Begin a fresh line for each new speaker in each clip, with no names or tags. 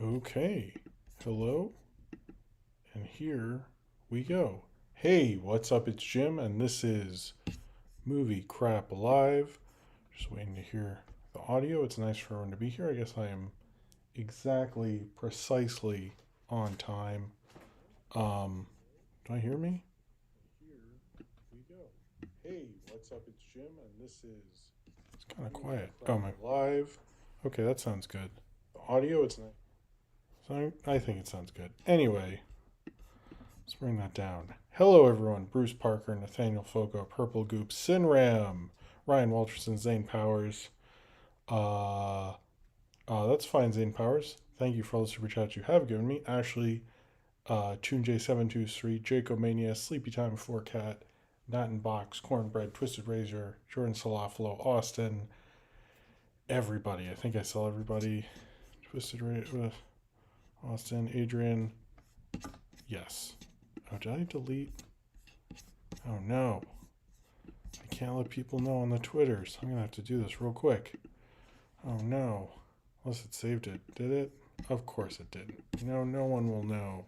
Okay, hello, and here we go. Hey, what's up? It's Jim, and this is Movie Crap Alive. Just waiting to hear the audio. It's nice for everyone to be here. I guess I am precisely on time. Do I hear me? Here we go. Hey, what's up? It's Jim, and this is. It's kind of quiet. Oh my. Live. Okay, that sounds good. The audio, it's nice. So I think it sounds good. Anyway, let's bring that down. Hello, everyone. Bruce Parker, Nathaniel Foco, Purple Goop, Sinram, Ryan Walterson, Zane Powers. That's fine, Zane Powers. Thank you for all the super chats you have given me. Ashley, Tune J723, Jacob Mania, Sleepy Time 4Cat, Nat and Box, Cornbread, Twisted Razor, Jordan Salaflo, Austin, everybody. I think I saw everybody. Twisted Razor. Austin, Adrian. Yes. Oh, did I delete? Oh, no. I can't let people know on the Twitters. I'm going to have to do this real quick. Oh, no. Unless it saved it. Did it? Of course it didn't. No one will know.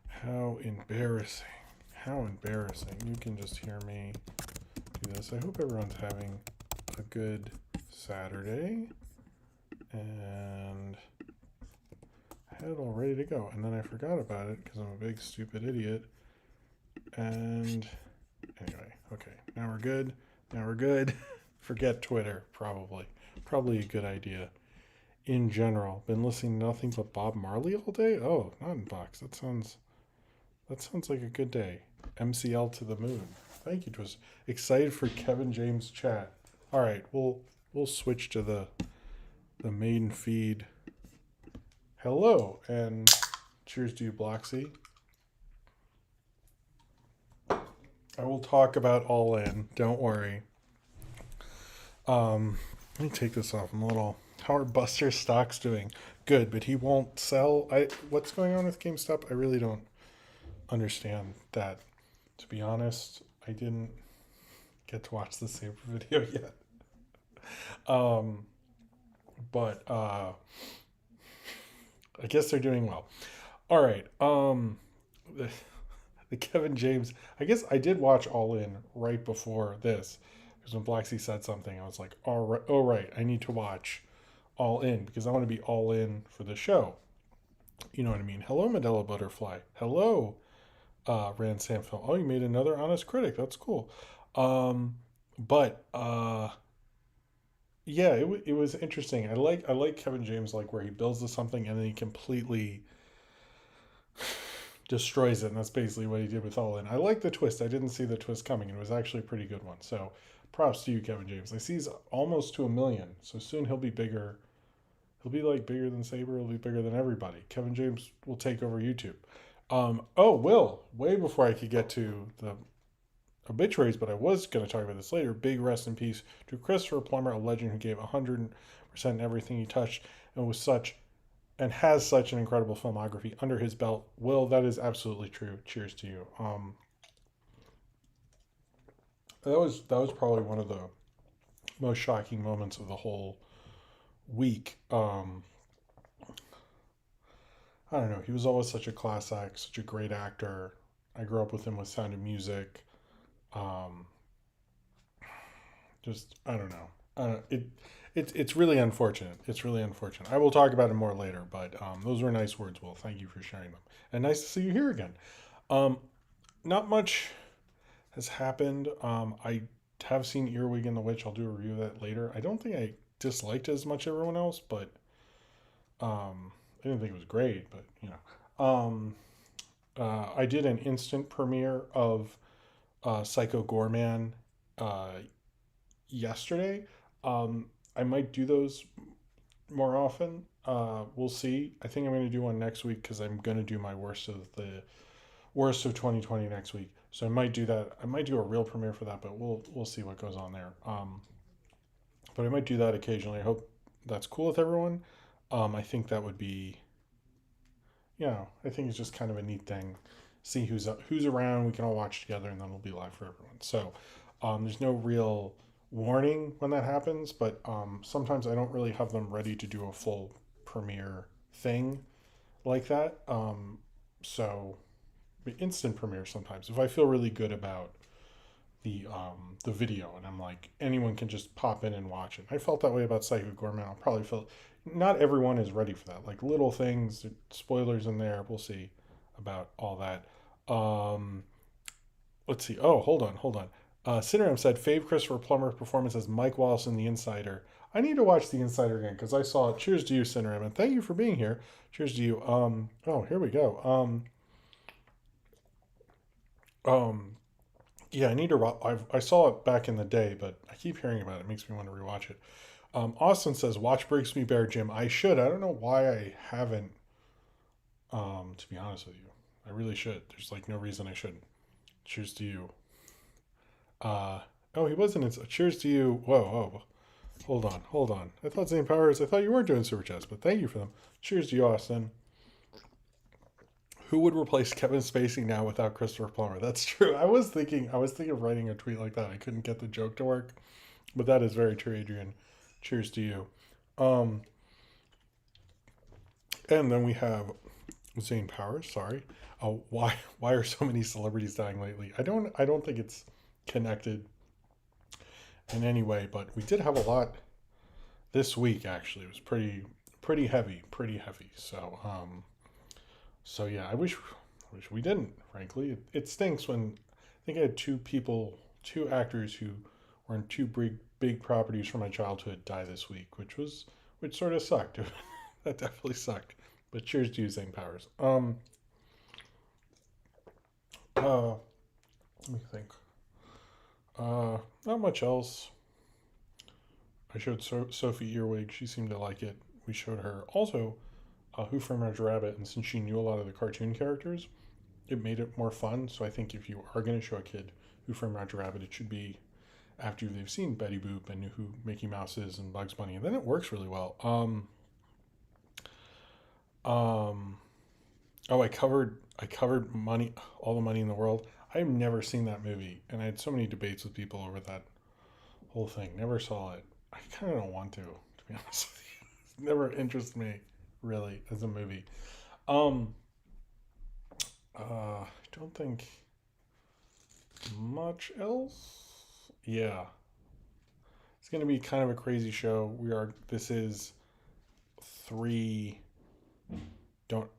How embarrassing. How embarrassing. You can just hear me do this. I hope everyone's having a good Saturday. And I had it all ready to go, and then I forgot about it because I'm a big stupid idiot. And anyway, okay, now we're good. Now we're good. Forget Twitter, probably. Probably a good idea. In general, been listening to nothing but Bob Marley all day. Oh, not in box. That sounds like a good day. MCL to the moon. Thank you, Twist. Excited for Kevin James chat. All right, we'll switch to the main feed. Hello, and cheers to you, Bloxy. I will talk about All In. Don't worry. Let me take this off. I'm a little. How are Buster stocks doing? Good, but he won't sell. What's going on with GameStop? I really don't understand that. To be honest, I didn't get to watch the Saber video yet. But I guess they're doing well. All right. The Kevin James. I guess I did watch All In right before this because when Blacksy said something, I was like, all right, oh right, I need to watch All In because I want to be all in for the show. You know what I mean? Hello, Medela Butterfly. Hello, Rand Samfil. Oh, you made another honest critic. That's cool. But yeah, it was interesting. I like Kevin James, like where he builds to something and then he completely destroys it, and that's basically what he did with All In. I like the twist. I didn't see the twist coming, and it was actually a pretty good one. So props to you, Kevin James. I see he's almost to 1 million, so soon he'll be bigger. He'll be like bigger than Saber. He'll be bigger than everybody. Kevin James will take over YouTube. Way before I could get to the obituaries, but I was going to talk about this later. Big rest in peace to Christopher Plummer, a legend who gave 100% everything he touched and was such and has such an incredible filmography under his belt. Will, that is absolutely true. Cheers to you. That was probably one of the most shocking moments of the whole week. I don't know. He was always such a class act, such a great actor. I grew up with him with Sound of Music. Um, just I don't know. It's really unfortunate. It's really unfortunate. I will talk about it more later, but those were nice words, Will. Thank you for sharing them, and nice to see you here again. Um, Not much has happened. I have seen Earwig and the Witch. I'll do a review of that later. I don't think I disliked it as much as everyone else, but I didn't think it was great. But I did an instant premiere of Psycho Gorman yesterday. I might do those more often. We'll see. I think I'm going to do one next week because I'm going to do my worst of 2020 next week. So I might do that. I might do a real premiere for that, but we'll see what goes on there. But I might do that occasionally. I hope that's cool with everyone. I think that would be, I think it's just kind of a neat thing. See who's around. We can all watch together, and then it'll be live for everyone. So there's no real warning when that happens, but sometimes I don't really have them ready to do a full premiere thing like that. So instant premiere sometimes. If I feel really good about the video and I'm like anyone can just pop in and watch it. I felt that way about Psycho Gourmet. I'll probably feel not everyone is ready for that. Like little things, spoilers in there. We'll see about all that. Um, let's see. Oh, hold on. Cineram said Fave Christopher Plummer performance as Mike Wallace in The Insider. I need to watch The Insider again because I saw it. Cheers to you, Cineram, and thank you for being here. Cheers to you. Oh, here we go. Um, yeah, I need to. I saw it back in the day, but I keep hearing about it. It makes me want to rewatch it. Austin says, "Watch Breaks Me Bear, Jim." I should. I don't know why I haven't. To be honest with you, I really should. There's like no reason I shouldn't. Cheers to you. Uh, oh, he wasn't. Cheers to you. Whoa, whoa. Hold on. I thought Zane Powers. I thought you weren't doing super chats, but thank you for them. Cheers to you, Austin. Who would replace Kevin Spacey now without Christopher Plummer? That's true. I was thinking of writing a tweet like that. I couldn't get the joke to work, but that is very true, Adrian. Cheers to you. Um, and then we have Zane Powers. Sorry. Why are so many celebrities dying lately? I don't think it's connected in any way, but we did have a lot this week. Actually, it was pretty heavy, pretty heavy. So yeah, I wish we didn't. Frankly, it stinks when I think I had two actors who were in two big properties from my childhood die this week, which sort of sucked. That definitely sucked. But cheers to you, Zane Powers. Let me think. Not much else. I showed Sophie Earwig. She seemed to like it. We showed her also Who Framed Roger Rabbit, and since she knew a lot of the cartoon characters, it made it more fun. So I think if you are going to show a kid Who Framed Roger Rabbit, it should be after they've seen Betty Boop and knew who Mickey Mouse is and Bugs Bunny, and then it works really well. Oh, I covered all the money in the world. I've never seen that movie, and I had so many debates with people over that whole thing. Never saw it. I kind of don't want to be honest with you. It's never interested me really as a movie. Um, I don't think much else. Yeah, it's gonna be kind of a crazy show. This is three. Don't.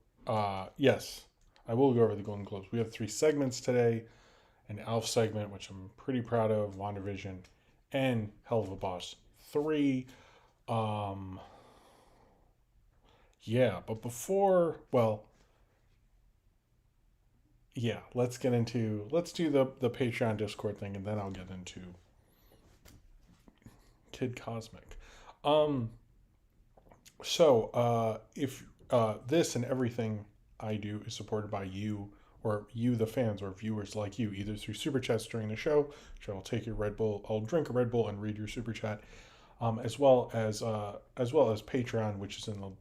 Yes, I will go over the Golden Globes. We have three segments today: an Alf segment, which I'm pretty proud of, WandaVision, and Helluva Boss. Three. Um, yeah, but let's do the Patreon Discord thing, and then I'll get into Kid Cosmic. Um, if this and everything I do is supported by you, or you, the fans, or viewers like you, either through super chats during the show, which I'll take your Red Bull, I'll drink a Red Bull and read your super chat, as well as Patreon, which is in the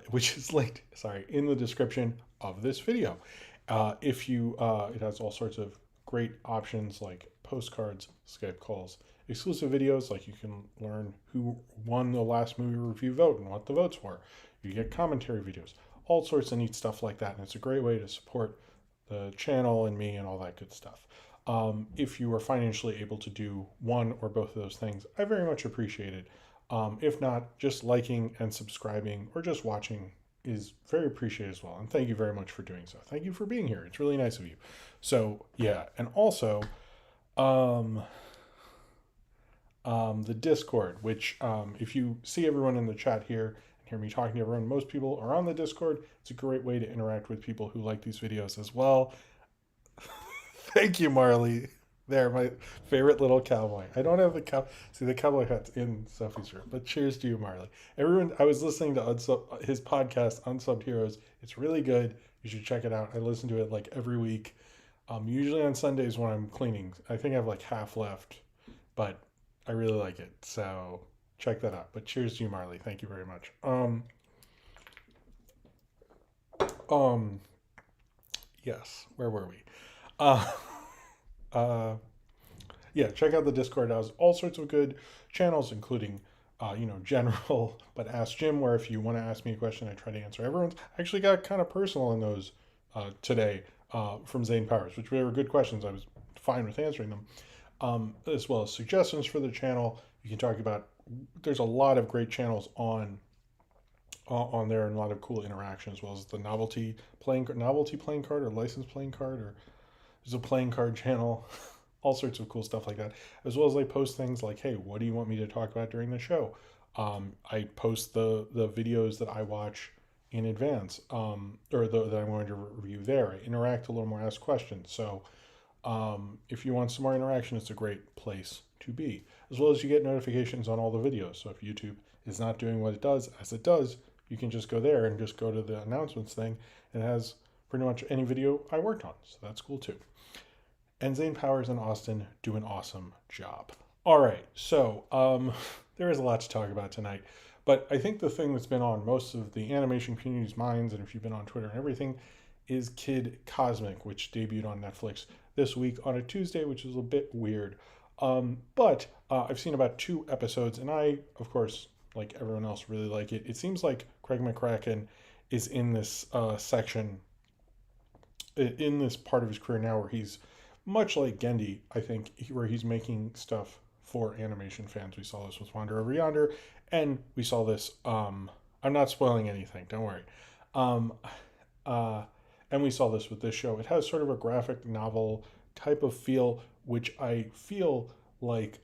which is linked, sorry, in the description of this video. If you, it has all sorts of great options like postcards, Skype calls, exclusive videos, like you can learn who won the last movie review vote and what the votes were. You get commentary videos, all sorts of neat stuff like that, and it's a great way to support the channel and me and all that good stuff. If you are financially able to do one or both of those things, I very much appreciate it. If not, just liking and subscribing or just watching is very appreciated as well. And thank you very much for doing so. Thank you for being here. It's really nice of you. So yeah, and also the Discord, which if you see everyone in the chat here and hear me talking to everyone, most people are on the Discord. It's a great way to interact with people who like these videos as well. Thank you, Marley. There, my favorite little cowboy. I don't have the cowboy hat's in Sophie's room, but cheers to you, Marley. Everyone, I was listening to his podcast, Unsubbed Heroes. It's really good. You should check it out. I listen to it like every week, usually on Sundays when I'm cleaning. I think I have like half left, but I really like it. So check that out. But cheers to you, Marley. Thank you very much. Yes. Where were we? Uh, uh, yeah, check out the Discord. It has all sorts of good channels, including general, but Ask Jim, where if you want to ask me a question, I try to answer everyone's. I actually got kind of personal in those today from Zane Powers, which were good questions. I was fine with answering them, as well as suggestions for the channel. You can talk about. There's a lot of great channels on there and a lot of cool interaction, as well as the novelty playing card or licensed playing card, or there's a playing card channel. All sorts of cool stuff like that, as well as I post things like, hey, what do you want me to talk about during the show? I post the videos that I watch in advance, that I'm going to review there. I interact a little more, ask questions. So if you want some more interaction, it's a great place to be, as well as you get notifications on all the videos. So if YouTube is not doing what it does as it does, you can just go there and just go to the announcements thing, and it has pretty much any video I worked on. So that's cool too. And Zane Powers and Austin do an awesome job. All right, so there is a lot to talk about tonight, but I think the thing that's been on most of the animation community's minds, and if you've been on Twitter and everything, is Kid Cosmic, which debuted on Netflix this week on a Tuesday, which is a bit weird. But I've seen about 2 episodes, and I, of course, like everyone else, really like it. It seems like Craig McCracken is in this section, in this part of his career now where he's much like Gendy, I think, where he's making stuff for animation fans. We saw this with Wander Over Yonder, and we saw this. I'm not spoiling anything, don't worry. And we saw this with this show. It has sort of a graphic novel type of feel, which I feel like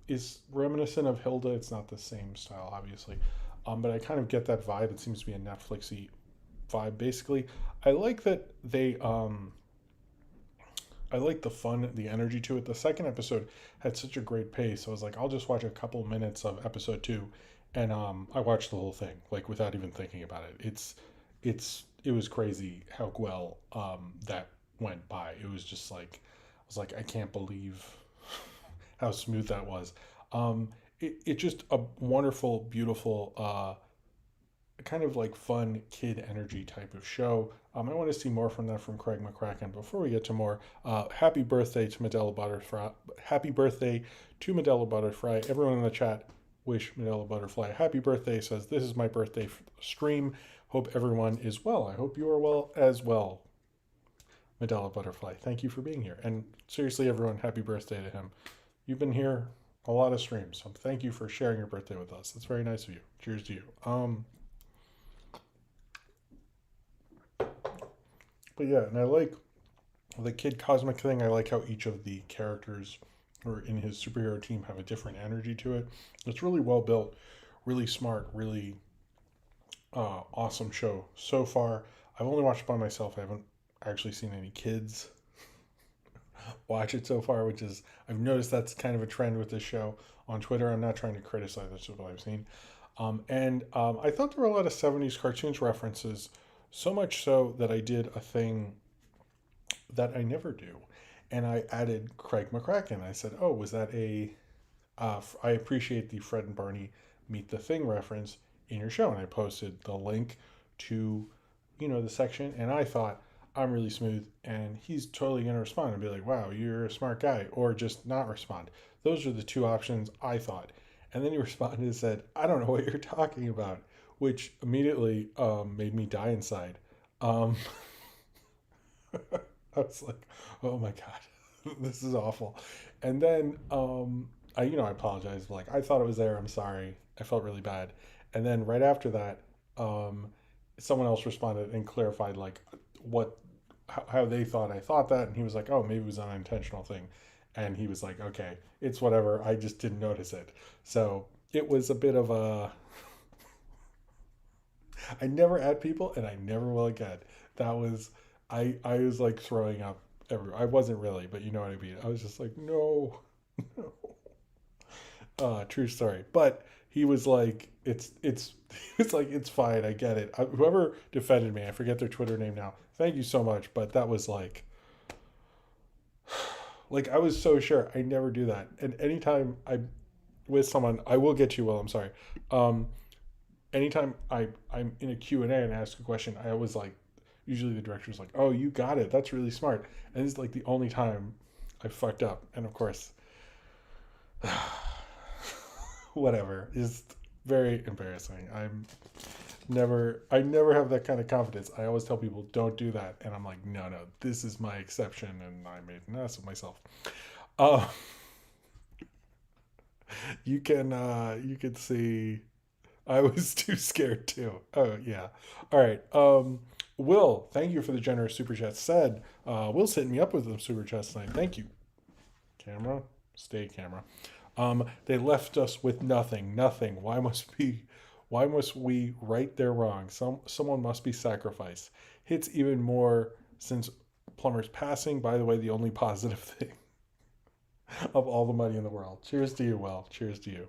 is reminiscent of Hilda. It's not the same style, obviously, but I kind of get that vibe. It seems to be a Netflixy vibe, basically. I like that they. I like the fun, the energy to it. The second episode had such a great pace. I was like, I'll just watch a couple minutes of episode 2, and I watched the whole thing like without even thinking about it. It was crazy how well that went by. It was just like I was like, I can't believe how smooth that was. It just a wonderful, beautiful, kind of like fun kid energy type of show. I want to see more from that from Craig McCracken. Before we get to more, happy birthday to Medela Butterfly. Happy birthday to Medela Butterfly. Everyone in the chat wish Medela Butterfly a happy birthday. Says, this is my birthday stream. Hope everyone is well. I hope you are well as well, Medela Butterfly. Thank you for being here. And seriously, everyone, happy birthday to him. You've been here a lot of streams, so thank you for sharing your birthday with us. That's very nice of you. Cheers to you. But yeah, and I like the Kid Cosmic thing. I like how each of the characters who are in his superhero team have a different energy to it. It's really well built, really smart, really awesome show so far. I've only watched it by myself. I haven't actually seen any kids watch it so far, which is, I've noticed that's kind of a trend with this show on Twitter. I'm not trying to criticize this, what I've seen. I thought there were a lot of 70s cartoons references, so much so that I did a thing that I never do. And I added Craig McCracken. I said, oh, was that I appreciate the Fred and Barney Meet the Thing reference in your show. And I posted the link to, the section. And I thought, I'm really smooth. And he's totally going to respond and be like, wow, you're a smart guy. Or just not respond. Those are the 2 options I thought. And then he responded and said, I don't know what you're talking about, which immediately made me die inside. I was like, oh my God, this is awful. And then I apologized. Like, I thought it was there. I'm sorry. I felt really bad. And then right after that, someone else responded and clarified like how they thought I thought that. And he was like, oh, maybe it was an unintentional thing. And he was like, okay, it's whatever. I just didn't notice it. So it was a bit of a, I never add people and I never will again. That was, I was like throwing up everywhere. I wasn't really, but you know what I mean. I was just like, no, no. True story. But he was like, it's like, it's fine. I get it. Whoever defended me, I forget their Twitter name now. Thank you so much. But that was like I was so sure I never do that. And anytime I'm with someone, I will get you, Will, I'm sorry. Anytime I'm in a Q&A and ask a question, I always like, usually the director's like, oh, you got it. That's really smart. And this is like the only time I fucked up. And of course, whatever is very embarrassing. I never have that kind of confidence. I always tell people don't do that, and I'm like, no, no, this is my exception, and I made an ass of myself. Uh, you can see I was too scared too. Oh yeah. All right. Will, thank you for the generous super chat. Said Will's hitting me up with some super chats tonight. Thank you. Camera, stay camera. They left us with nothing. Nothing. Why must we right their wrong? Someone must be sacrificed. Hits even more since Plummer's passing. By the way, the only positive thing of all the money in the world. Cheers to you, Will. Cheers to you.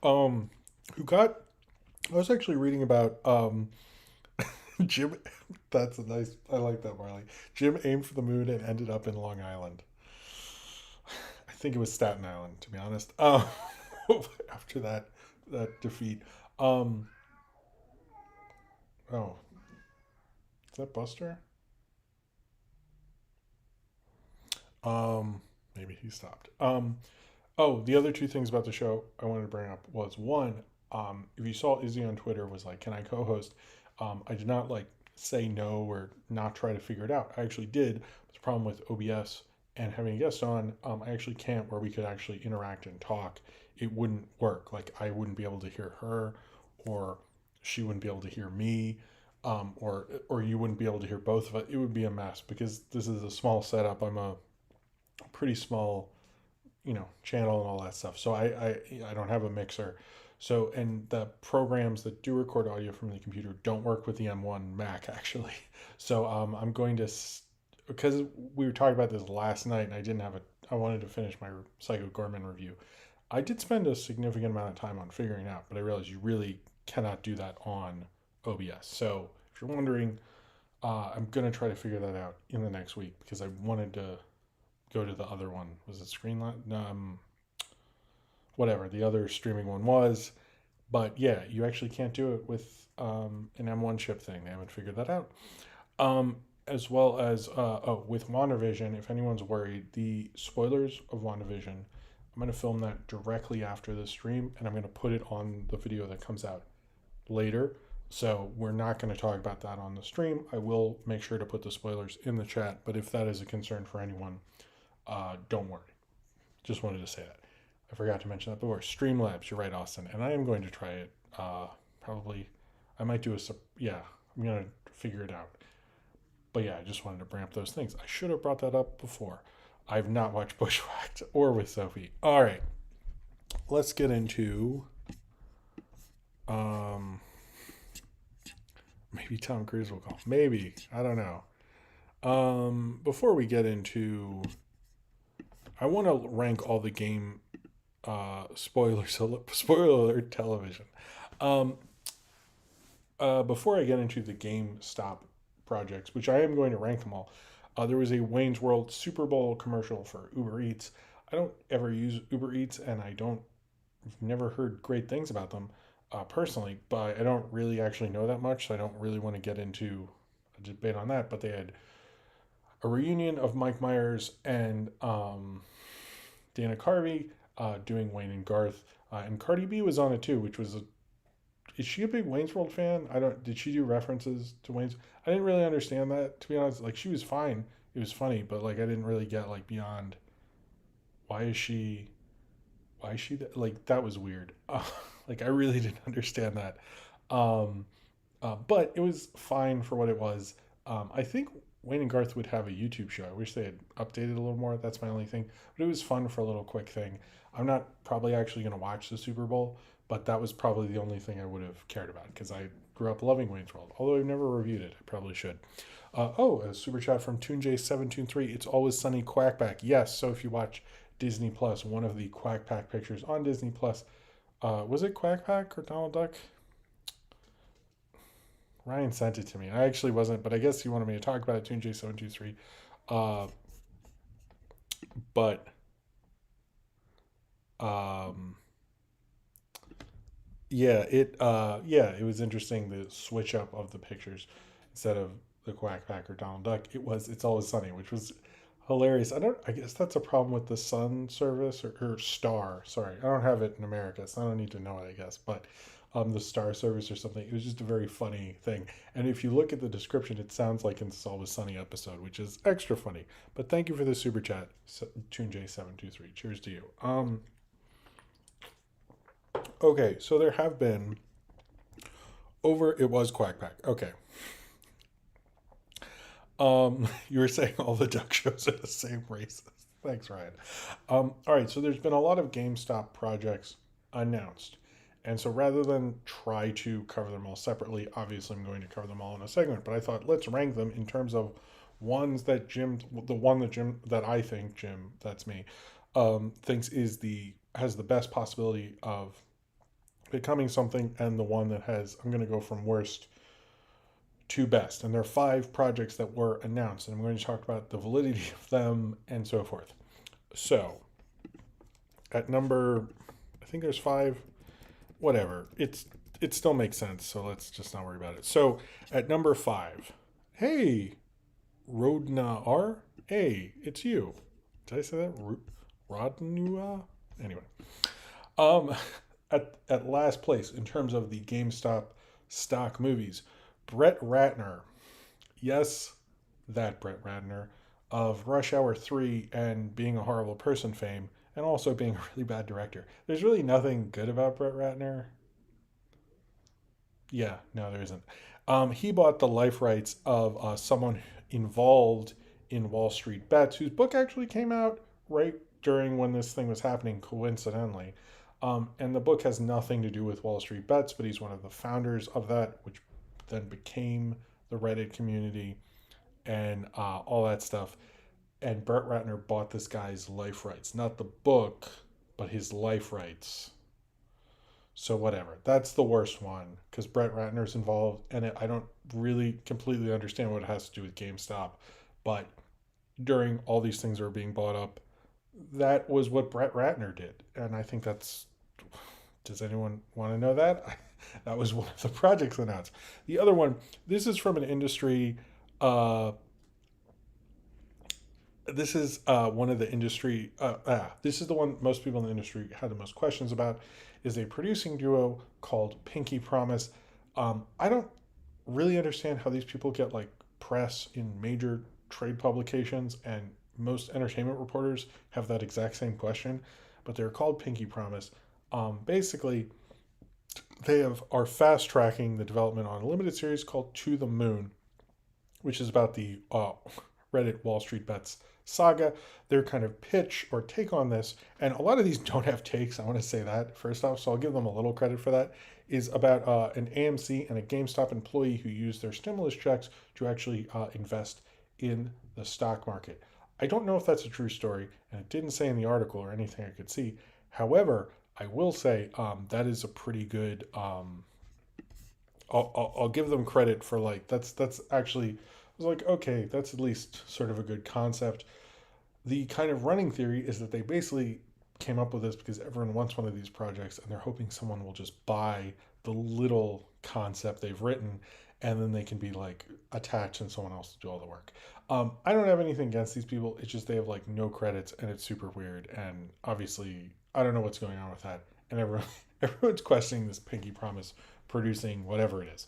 Who got? I was actually reading about Jim. That's a nice. I like that, Marley. Jim aimed for the moon and ended up in Long Island. I think it was Staten Island, to be honest. After that defeat. Oh, is that Buster? Maybe he stopped. Oh, the other two things about the show I wanted to bring up was one, if you saw Izzy on Twitter was like, "Can I co-host?" I did not like say no or not try to figure it out. I actually did. The problem with OBS and having a guest on, I actually can't where we could actually interact and talk. It wouldn't work. Like I wouldn't be able to hear her, or she wouldn't be able to hear me, or you wouldn't be able to hear both of us. It would be a mess because this is a small setup. I'm a pretty small channel and all that stuff. So I don't have a mixer. So, and the programs that do record audio from the computer don't work with the M1 Mac actually. So I'm going to, because we were talking about this last night and I wanted to finish my Psycho Gorman review. I did spend a significant amount of time on figuring out, but I realized you really cannot do that on OBS. So if you're wondering, I'm going to try to figure that out in the next week because I wanted to go to the other one. Was it Screenlight? Whatever the other streaming one was. But yeah, you actually can't do it with an M1 chip thing. They haven't figured that out. As well as, with WandaVision, if anyone's worried, the spoilers of WandaVision, I'm going to film that directly after the stream, and I'm going to put it on the video that comes out later. So we're not going to talk about that on the stream. I will make sure to put the spoilers in the chat, but if that is a concern for anyone, don't worry. Just wanted to say that. I forgot to mention that before. Streamlabs, you're right, Austin. And I am going to try it. Probably, I might do yeah, I'm going to figure it out. But yeah, I just wanted to bring up those things. I should have brought that up before. I've not watched Bushwhacked or with Sophie. All right. Let's get into, maybe Tom Cruise will call. Maybe. I don't know. Before we get into, I want to rank all the game spoiler alert television. Before I get into the GameStop projects, which I am going to rank them all, there was a Wayne's World Super Bowl commercial for Uber Eats. I don't ever use Uber Eats, and I've never heard great things about them personally, but I don't really actually know that much, so I don't really want to get into a debate on that. But they had a reunion of Mike Myers and Dana Carvey doing Wayne and Garth, and Cardi B was on it too, which was is she a big Wayne's World fan? Did she do references to Wayne's? I didn't really understand that, to be honest. Like she was fine, it was funny, but like I didn't really get like beyond why is she like that was weird. Like I really didn't understand that. Um, but it was fine for what it was. I think Wayne and Garth would have a YouTube show. I wish they had updated a little more. That's my only thing. But it was fun for a little quick thing. I'm not probably actually going to watch the Super Bowl, but that was probably the only thing I would have cared about because I grew up loving Wayne's World. Although I've never reviewed it. I probably should. A super chat from TuneJ723. It's Always Sunny Quackback. Yes, so if you watch Disney Plus, one of the Quack Pack pictures on Disney Plus, was it Quack Pack or Donald Duck? Ryan sent it to me. I actually wasn't, but I guess he wanted me to talk about it. TuneJ723. But um, yeah, it was interesting the switch up of the pictures instead of the Quack Pack or Donald Duck. It's Always Sunny, which was Hilarious. I don't. I guess that's a problem with the Sun service or Star. Sorry, I don't have it in America, so I don't need to know it. I guess, but the Star service or something. It was just a very funny thing. And if you look at the description, it sounds like it's Always Sunny episode, which is extra funny. But thank you for the super chat, TuneJ723. Cheers to you. Okay, so there have been over. It was Quack Pack. Okay. You were saying all the duck shows are the same races. Thanks, Ryan. All right, so there's been a lot of GameStop projects announced. And so rather than try to cover them all separately, obviously I'm going to cover them all in a segment, but I thought let's rank them in terms of ones that Jim, that I think, Jim, that's me, thinks has the best possibility of becoming something, and the one that has, I'm going to go from worst to best. And there are 5 projects that were announced, and I'm going to talk about the validity of them and so forth. So, at number, I think there's 5, whatever. It still makes sense, so let's just not worry about it. So, at number 5, hey, Rodna R, hey, it's you. Did I say that? Rodnua? Anyway, um, at last place in terms of the GameStop stock movies, Brett Ratner. Yes, that Brett Ratner of Rush Hour 3 and Being a Horrible Person fame, and also being a really bad director. There's really nothing good about Brett Ratner. Yeah, no, there isn't. He bought the life rights of someone involved in Wall Street Bets, whose book actually came out right during when this thing was happening, coincidentally. And the book has nothing to do with Wall Street Bets, but he's one of the founders of that, which then became the Reddit community and all that stuff. And Brett Ratner bought this guy's life rights, not the book, but his life rights. So whatever, that's the worst one because Brett Ratner's involved, and I don't really completely understand what it has to do with GameStop. But during all these things that are being bought up, that was what Brett Ratner did, and I think that's. Does anyone want to know that? That was one of the projects announced. The other one, this is from an industry. This is one of the industry. This is the one most people in the industry had the most questions about. Is a producing duo called Pinky Promise. I don't really understand how these people get like press in major trade publications, and most entertainment reporters have that exact same question. But they're called Pinky Promise. Basically, are fast tracking the development on a limited series called To the Moon, which is about the Reddit Wall Street Bets saga. Their kind of pitch or take on this, and a lot of these don't have takes, I want to say that first off, so I'll give them a little credit for that, is about an AMC and a GameStop employee who used their stimulus checks to actually invest in the stock market. I don't know if that's a true story, and it didn't say in the article or anything I could see. However, I will say that is a pretty good. I'll give them credit for like that's actually. I was like, okay, that's at least sort of a good concept. The kind of running theory is that they basically came up with this because everyone wants one of these projects, and they're hoping someone will just buy the little concept they've written, and then they can be like attached and someone else to do all the work. I don't have anything against these people. It's just they have like no credits, and it's super weird. And obviously, I don't know what's going on with that. And everyone's questioning this Pinky Promise producing whatever it is.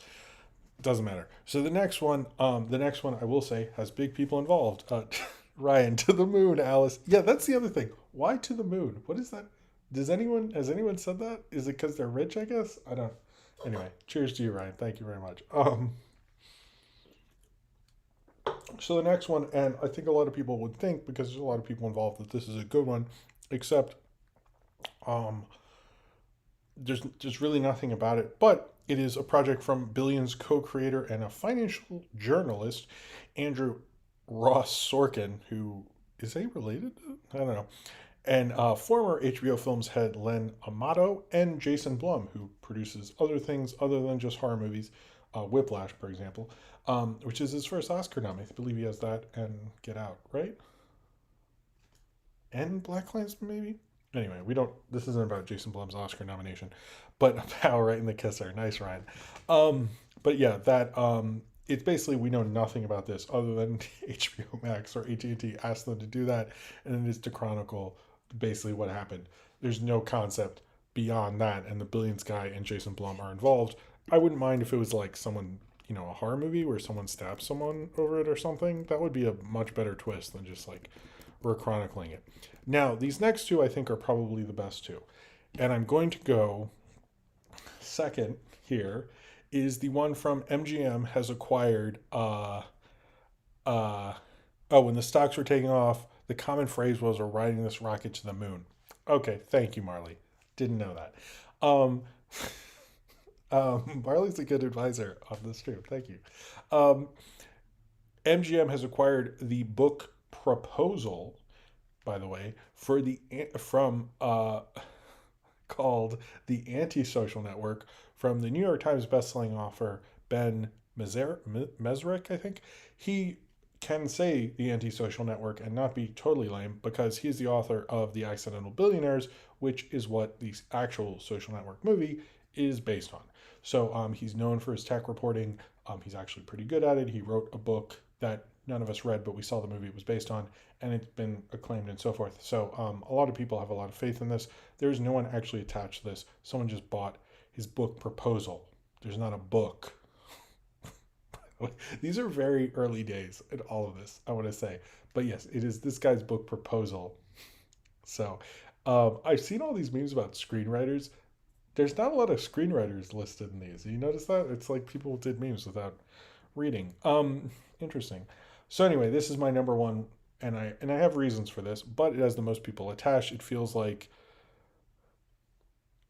Doesn't matter. So the next one I will say has big people involved. Ryan, To the Moon, Alice. Yeah, that's the other thing. Why To the Moon? What is that? Has anyone said that? Is it because they're rich? I guess I don't. Anyway, cheers to you, Ryan. Thank you very much. So the next one, and I think a lot of people would think because there's a lot of people involved that this is a good one, except um, there's really nothing about it. But it is a project from Billions co-creator and a financial journalist, Andrew Ross Sorkin, who is he related? I don't know. And former HBO Films head Len Amato and Jason Blum, who produces other things other than just horror movies, Whiplash, for example, which is his first Oscar nom. I believe he has that and Get Out, right? And Black Klansman, maybe? Anyway, we don't. This isn't about Jason Blum's Oscar nomination, but about Right in the Kisser. Nice, Ryan. But yeah, that it's basically we know nothing about this other than HBO Max or AT&T asked them to do that, and it is to chronicle basically what happened. There's no concept beyond that, and the Billions guy and Jason Blum are involved. I wouldn't mind if it was like someone, a horror movie where someone stabs someone over it or something. That would be a much better twist than just like we're chronicling it. Now, these next two I think are probably the best two. And I'm going to go second here is the one from MGM has acquired uh when the stocks were taking off, the common phrase was we're riding this rocket to the moon. Okay, thank you, Marley. Didn't know that. Um Marley's a good advisor on the stream. Thank you. Um MGM has acquired the book Proposal, by the way, for the from called The Antisocial Network from the New York Times bestselling author Ben Mesrick, I think. He can say The Antisocial Network and not be totally lame because he's the author of The Accidental Billionaires, which is what the actual social network movie is based on. So he's known for his tech reporting. He's actually pretty good at it. He wrote a book that none of us read, but we saw the movie it was based on, and it's been acclaimed and so forth. So a lot of people have a lot of faith in this. There's no one actually attached to this. Someone just bought his book Proposal. There's not a book. These are very early days in all of this, I want to say. But yes, it is this guy's book Proposal. So I've seen all these memes about screenwriters. There's not a lot of screenwriters listed in these. You notice that? It's like people did memes without reading. Interesting. So anyway, this is my number one, and I have reasons for this, but it has the most people attached. It feels like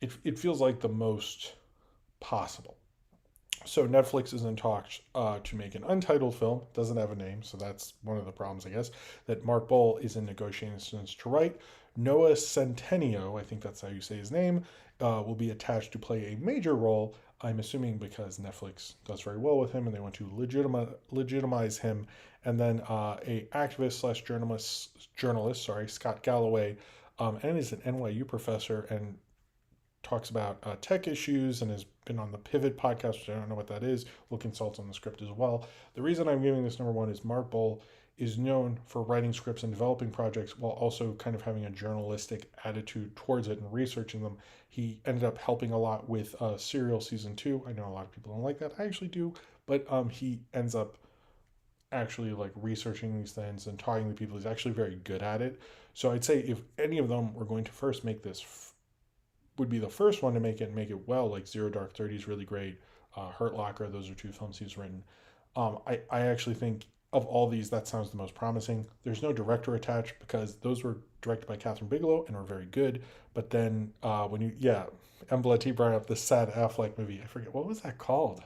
the most possible. So Netflix is in talks to make an untitled film. Doesn't have a name, so that's one of the problems, I guess. That Mark Boal is in negotiations to write. Noah Centineo, I think that's how you say his name, will be attached to play a major role. I'm assuming because Netflix does very well with him, and they want to legitimize him. And then a activist slash journalist, Scott Galloway, and is an NYU professor and talks about tech issues and has been on the Pivot podcast, which I don't know what that is. Will consult on the script as well. The reason I'm giving this number one is Mark Boal is known for writing scripts and developing projects while also kind of having a journalistic attitude towards it and researching them. He ended up helping a lot with Serial Season 2. I know a lot of people don't like that. I actually do. But he ends up actually like researching these things and talking to people. He's actually very good at it. So I'd say if any of them were going to first make this would be the first one to make it and make it well, like Zero Dark 30 is really great. Hurt Locker, those are two films he's written. I actually think of all these, that sounds the most promising. There's no director attached because those were directed by Catherine Bigelow and were very good. But then Embla T brought up the sad Affleck movie. I forget, what was that called?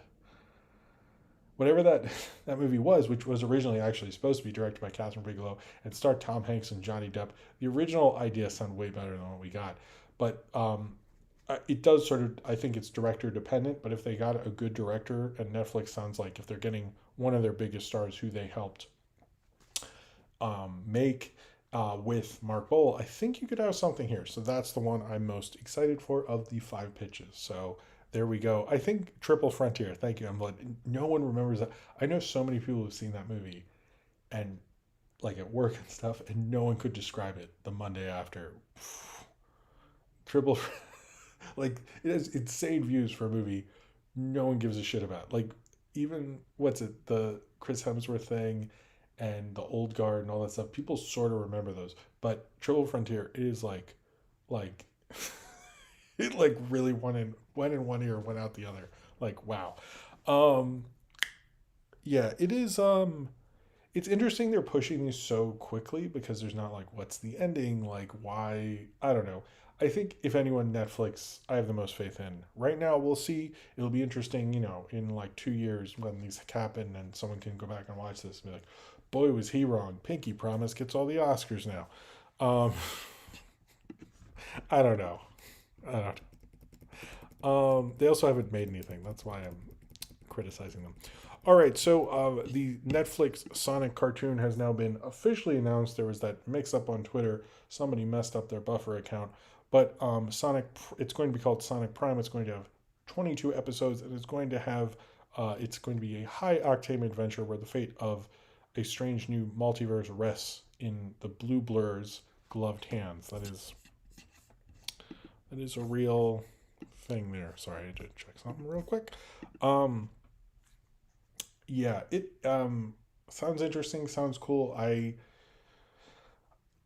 Whatever that movie was, which was originally actually supposed to be directed by Catherine Bigelow and starred Tom Hanks and Johnny Depp. The original idea sounded way better than what we got. But it does sort of, I think it's director dependent, but if they got a good director, and Netflix sounds like if they're getting one of their biggest stars who they helped make with Mark Boal, I think you could have something here. So that's the one I'm most excited for of the 5 pitches. So there we go. I think Triple Frontier. Thank you, Emily. No one remembers that. I know so many people who've seen that movie and like at work and stuff, and no one could describe it the Monday after. Triple, like it has insane views for a movie no one gives a shit about. Like even what's it, the Chris Hemsworth thing and the Old Guard and all that stuff. People sort of remember those, but Triple Frontier is like it like really went in one ear, went out the other. Like wow, um, yeah, it is. It's interesting they're pushing these so quickly because there's not like what's the ending, like why, I don't know. I think if anyone, Netflix I have the most faith in. Right now we'll see. It'll be interesting, in like 2 years when these happen and someone can go back and watch this and be like, boy was he wrong. Pinky Promise gets all the Oscars now. Um I don't know. I don't They also haven't made anything. That's why I'm criticizing them. All right, so the Netflix Sonic cartoon has now been officially announced. There was that mix-up on Twitter. Somebody messed up their buffer account. But it's going to be called Sonic Prime. It's going to have 22 episodes, and it's going to have It's going to be a high octane adventure where the fate of a strange new multiverse rests in the Blue Blur's gloved hands. That is a real thing there. Sorry, I had to check something real quick. Um, yeah, it sounds interesting. Sounds cool.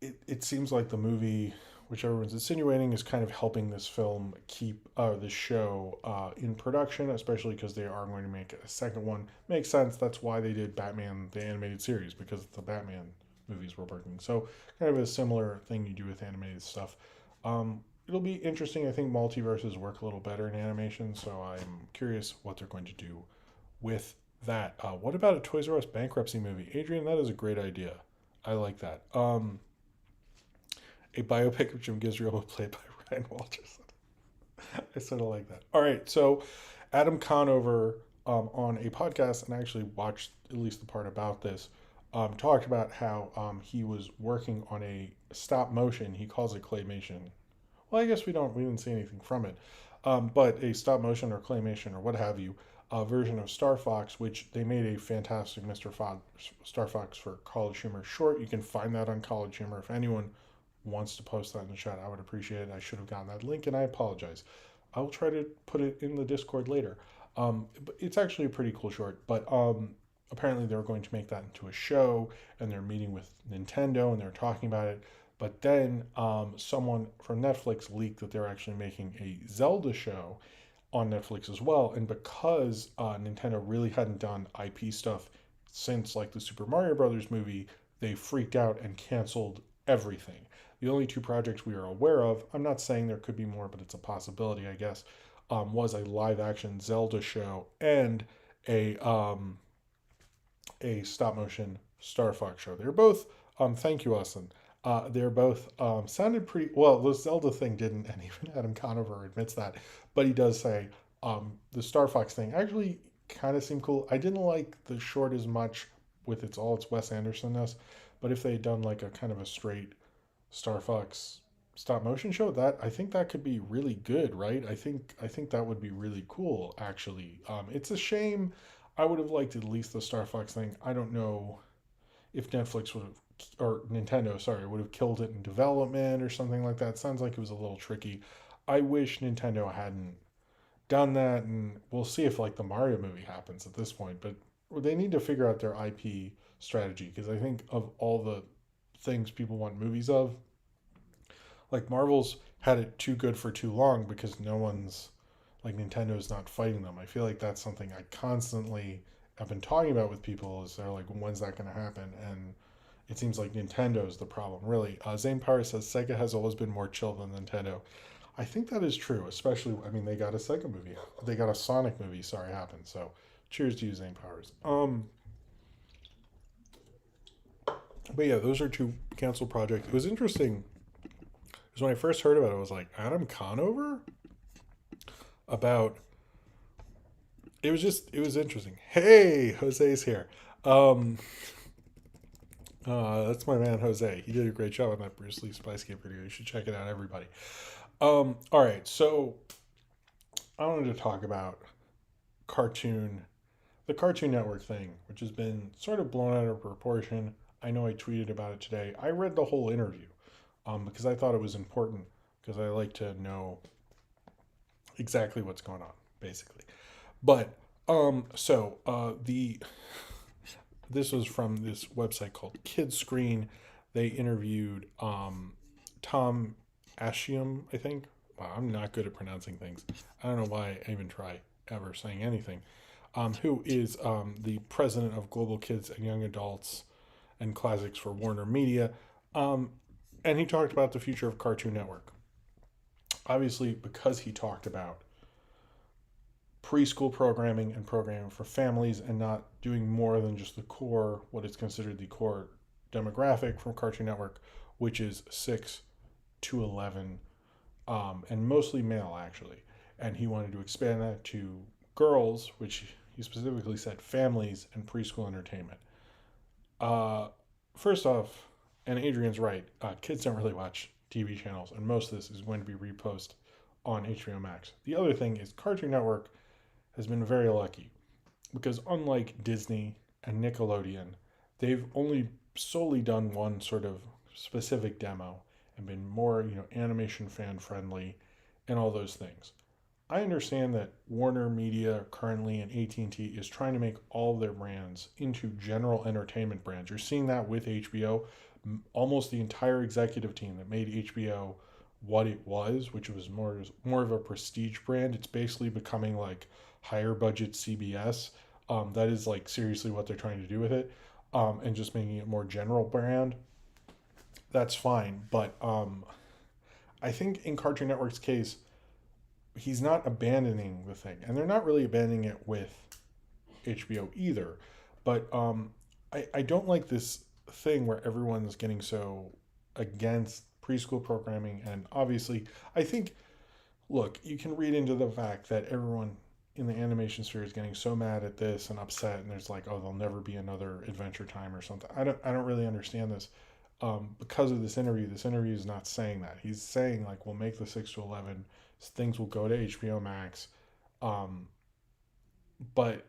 It seems like the movie, which everyone's insinuating, is kind of helping this film keep this show in production, especially because they are going to make a second one. Makes sense. That's why they did Batman the animated series, because the Batman movies were working. So kind of a similar thing you do with animated stuff. It'll be interesting. I think multiverses work a little better in animation, so I'm curious what they're going to do with that. What about a Toys R Us bankruptcy movie? Adrian, that is a great idea. I like that. A biopic of Jim Gisriel played by Ryan Walters. I sort of like that. All right, so Adam Conover on a podcast, and I actually watched at least the part about this, talked about how he was working on a stop motion. He calls it claymation. Well, I guess we didn't see anything from it, but a stop motion or claymation or what have you, version of Starfox, which they made a fantastic Starfox for College Humor short. You can find that on College Humor. If anyone wants to post that in the chat, I would appreciate it. I should have gotten that link, and I apologize. I will try to put it in the Discord later. But it's actually a pretty cool short. But apparently they're going to make that into a show, and they're meeting with Nintendo, and they're talking about it. But then someone from Netflix leaked that they're actually making a Zelda show on Netflix as well. And because Nintendo really hadn't done IP stuff since like the Super Mario Brothers movie, they freaked out and canceled everything. The only two projects we are aware of, I'm not saying there could be more, but it's a possibility, I guess, was a live action Zelda show and a stop motion Star Fox show. They're both, thank you, Austin. They're both sounded pretty well. The Zelda thing didn't, and even Adam Conover admits that, but he does say the Star Fox thing actually kind of seemed cool. I didn't like the short as much with its Wes Andersonness, but if they had done like a kind of a straight Star Fox stop motion show, that I think that could be really good, right? I think that would be really cool actually. It's a shame. I would have liked at least the Star Fox thing. I don't know if Netflix would have, or Nintendo, sorry, would have killed it in development or something like that. Sounds like it was a little tricky. I wish Nintendo hadn't done that, and we'll see if like the Mario movie happens at this point. But they need to figure out their IP strategy, because I think of all the things people want movies of, like Marvel's had it too good for too long because no one's like Nintendo's not fighting them. I feel like that's something I constantly have been talking about with people, is they're like, when's that going to happen? And it seems like Nintendo's the problem, really. Zane Power says Sega has always been more chill than Nintendo. I think that is true, especially, I mean, they got a Sega movie. They got a Sonic movie, sorry, happened. So cheers to you, Zane Powers. But yeah, those are two canceled projects. It was interesting because when I first heard about it, I was like, Adam Conover? About it was interesting. Hey, Jose's here. Um, that's my man Jose. He did a great job on that Bruce Lee Spicegate video. You should check it out, everybody. All right, so I wanted to talk about cartoon, the Cartoon Network thing, which has been sort of blown out of proportion. I know I tweeted about it today. I read the whole interview because I thought it was important, because I like to know exactly what's going on, basically. But the this was from this website called Kids Screen. They interviewed Tom Ashium, I think. Wow, I'm not good at pronouncing things. I don't know why I even try ever saying anything. Who is the president of Global Kids and Young Adults and Classics for Warner Media. And he talked about the future of Cartoon Network. Obviously, because he talked about preschool programming and programming for families and not doing more than just the core, what is considered the core demographic from Cartoon Network, which is 6 to 11, and mostly male, actually. And he wanted to expand that to girls, which he specifically said families and preschool entertainment. First off, and Adrian's right, kids don't really watch TV channels, and most of this is going to be reposted on HBO Max. The other thing is Cartoon Network has been very lucky. because unlike Disney and Nickelodeon, they've only solely done one sort of specific demo and been more, animation fan friendly and all those things. I understand that Warner Media currently and AT&T is trying to make all of their brands into general entertainment brands. You're seeing that with HBO. Almost the entire executive team that made HBO what it was, which was more of a prestige brand. It's basically becoming like higher budget CBS. That is like seriously what they're trying to do with it, and just making it more general brand. That's fine, but I think in Cartoon Network's case, he's not abandoning the thing, and they're not really abandoning it with HBO either. But I don't like this thing where everyone's getting so against preschool programming, and obviously, I think, look, you can read into the fact that everyone in the animation sphere is getting so mad at this and upset, and there's like, oh, there'll never be another Adventure Time or something. I don't really understand this. Because of this interview, is not saying that. He's saying like we'll make the 6 to 11, things will go to HBO Max, um, but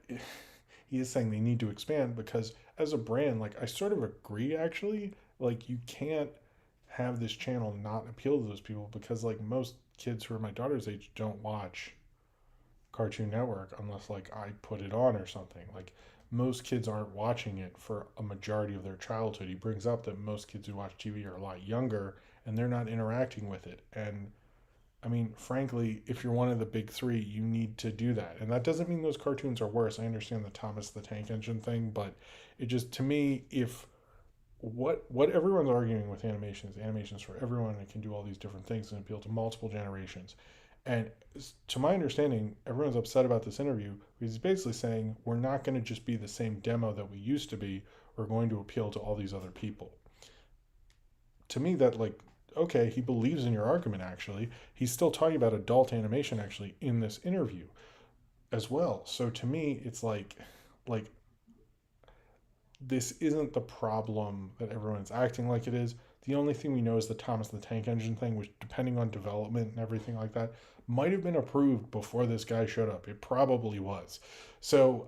he is saying they need to expand because as a brand, like I sort of agree actually. Like you can't have this channel not appeal to those people because like most kids who are my daughter's age don't watch Cartoon Network unless like I put it on or something. Like most kids aren't watching it for a majority of their childhood. He brings up that most kids who watch TV are a lot younger and they're not interacting with it. And I mean, frankly, if you're one of the big three, you need to do that. And that doesn't mean those cartoons are worse. I understand the Thomas the Tank Engine thing, but it just to me, if what everyone's arguing with animations for everyone and it can do all these different things and appeal to multiple generations. And to my understanding, everyone's upset about this interview because he's basically saying we're not going to just be the same demo that we used to be. We're going to appeal to all these other people. To me, that like okay, he believes in your argument. Actually, he's still talking about adult animation actually in this interview as well. So to me, it's like this isn't the problem that everyone's acting like it is. The only thing we know is the Thomas the Tank Engine thing, which, depending on development and everything like that, might have been approved before this guy showed up. It probably was. So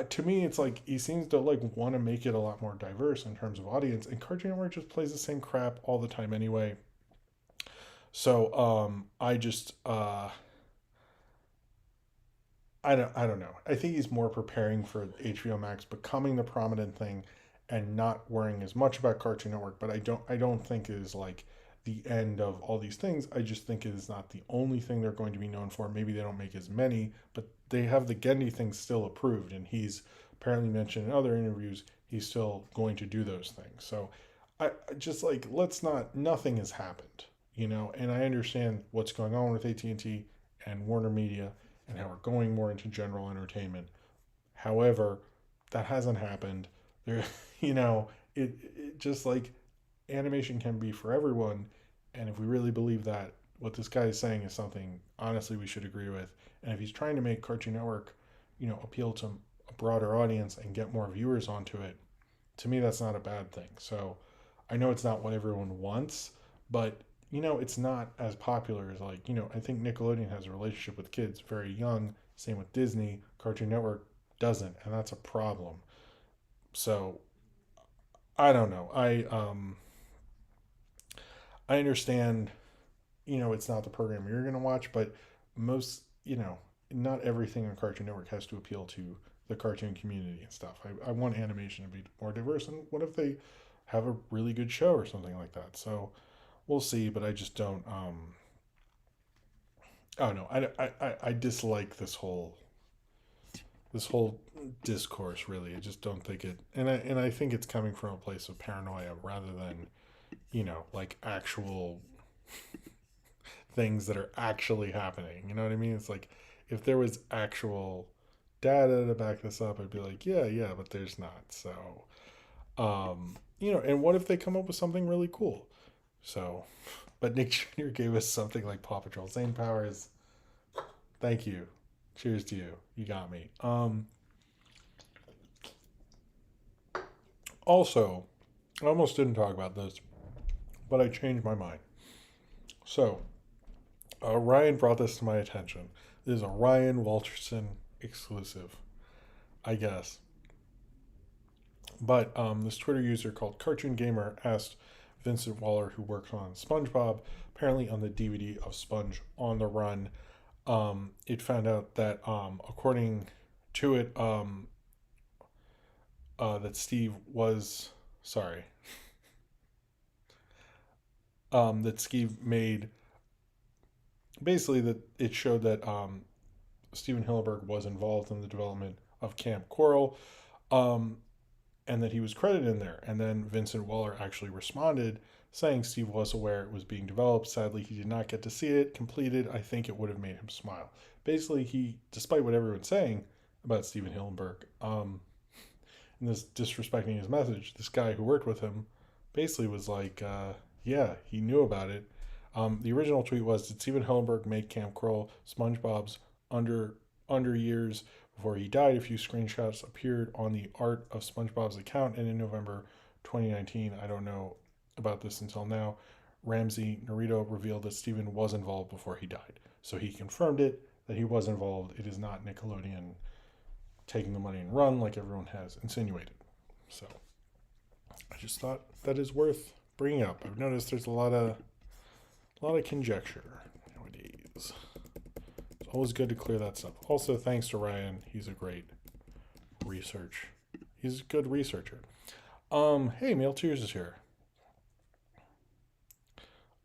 to me, it's like he seems to like want to make it a lot more diverse in terms of audience, and Cartoon Network just plays the same crap all the time anyway. So I just I don't know. I think he's more preparing for HBO Max becoming the prominent thing and not worrying as much about Cartoon Network, but I don't think it is like the end of all these things. I just think it is not the only thing they're going to be known for. Maybe they don't make as many, but they have the Gendy thing still approved and he's apparently mentioned in other interviews he's still going to do those things. So I just like let's not nothing has happened, and I understand what's going on with AT&T and T and Warner Media and how we're going more into general entertainment. However, that hasn't happened. There, it just like animation can be for everyone, and if we really believe that, what this guy is saying is something honestly we should agree with. And if he's trying to make Cartoon Network, appeal to a broader audience and get more viewers onto it, to me that's not a bad thing. So I know it's not what everyone wants, but it's not as popular as like, I think Nickelodeon has a relationship with kids very young. Same with Disney. Cartoon Network doesn't, and that's a problem. So I don't know. I understand, it's not the program you're gonna watch, but most, not everything on Cartoon Network has to appeal to the cartoon community and stuff. I want animation to be more diverse, and what if they have a really good show or something like that? So we'll see, but I just don't. I don't know. I dislike this whole discourse. Really, I just don't think it, and I think it's coming from a place of paranoia rather than like actual things that are actually happening. You know what I mean? It's like if there was actual data to back this up, I'd be like, yeah, yeah, but there's not. So, and what if they come up with something really cool? So, but Nick Jr. gave us something like Paw Patrol. Zane Powers, thank you. Cheers to you. You got me. Also, I almost didn't talk about this, but I changed my mind. So, Ryan brought this to my attention. This is a Ryan Walterson exclusive. I guess. But this Twitter user called Cartoon Gamer asked Vincent Waller, who worked on SpongeBob, apparently on the DVD of Sponge on the Run. It found out that, according to it, that Steve was sorry, that Steve made basically that it showed that Steven Hillenburg was involved in the development of Camp Coral, um, and that he was credited in there. And then Vincent Waller actually responded saying Steve was aware it was being developed. Sadly, he did not get to see it completed. I think it would have made him smile. Basically, he, despite what everyone's saying about Steven Hillenburg, and this disrespecting his message, this guy who worked with him basically was like, yeah, he knew about it. The original tweet was, did Steven Hillenburg make Camp Kroll SpongeBob's under under years before he died? A few screenshots appeared on the Art of SpongeBob's account, and in November 2019, I don't know about this until now, Ramsey Narito revealed that Steven was involved before he died. So he confirmed it, that he was involved. It is not Nickelodeon taking the money and run like everyone has insinuated. So I just thought that is worth bringing up. I've noticed there's a lot of conjecture nowadays. It's always good to clear that stuff. Also, thanks to Ryan. He's a great research. He's a good researcher. Hey, Mail Tears is here.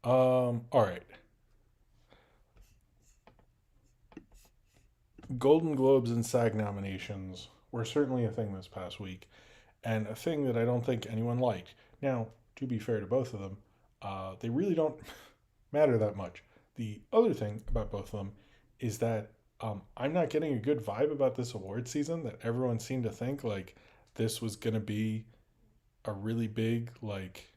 All right. Golden Globes and SAG nominations were certainly a thing this past week, and a thing that I don't think anyone liked. Now, to be fair to both of them, they really don't matter that much. The other thing about both of them is that I'm not getting a good vibe about this award season. That everyone seemed to think like this was going to be a really big like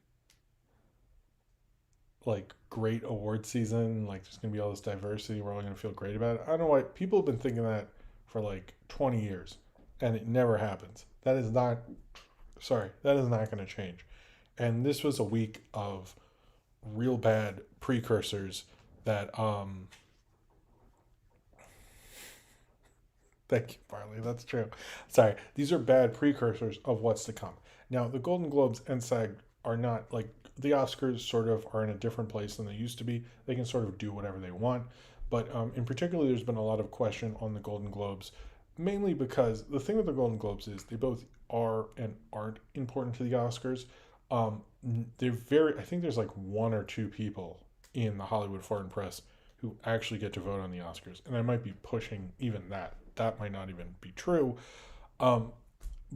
great award season. Like there's gonna be all this diversity. We're all gonna feel great about it. I don't know why people have been thinking that for like 20 years, and it never happens. That is not. Sorry, that is not going to change. And this was a week of real bad precursors that. Thank you, Barley. That's true. Sorry, these are bad precursors of what's to come. Now, the Golden Globes and SAG are not like the Oscars. Sort of are in a different place than they used to be. They can sort of do whatever they want, but in particular, there's been a lot of question on the Golden Globes, mainly because the thing with the Golden Globes is they both are and aren't important to the Oscars. Um, they're very. I think there's like one or two people in the Hollywood Foreign Press who actually get to vote on the Oscars, and I might be pushing even that. That might not even be true. Um,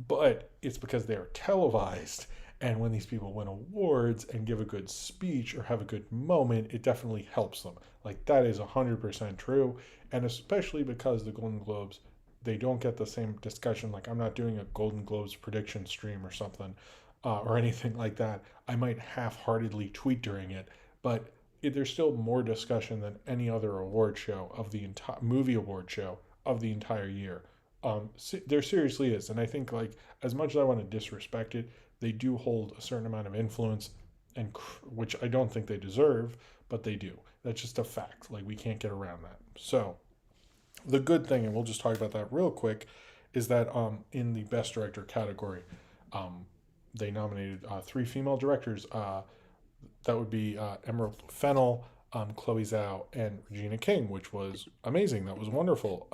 but it's because they're televised. And when these people win awards and give a good speech or have a good moment, it definitely helps them. Like that is 100% true. And especially because the Golden Globes, they don't get the same discussion. Like I'm not doing a Golden Globes prediction stream or something or anything like that. I might half-heartedly tweet during it, but there's still more discussion than any other award show of the entire movie award show of the entire year. There seriously is, and I think like as much as I want to disrespect it, they do hold a certain amount of influence, and which I don't think they deserve, but they do. That's just a fact. Like we can't get around that. So the good thing, and we'll just talk about that real quick, is that in the best director category, um, they nominated three female directors. That would be Emerald Fennell, Chloe Zhao, and Regina King, which was amazing. That was wonderful.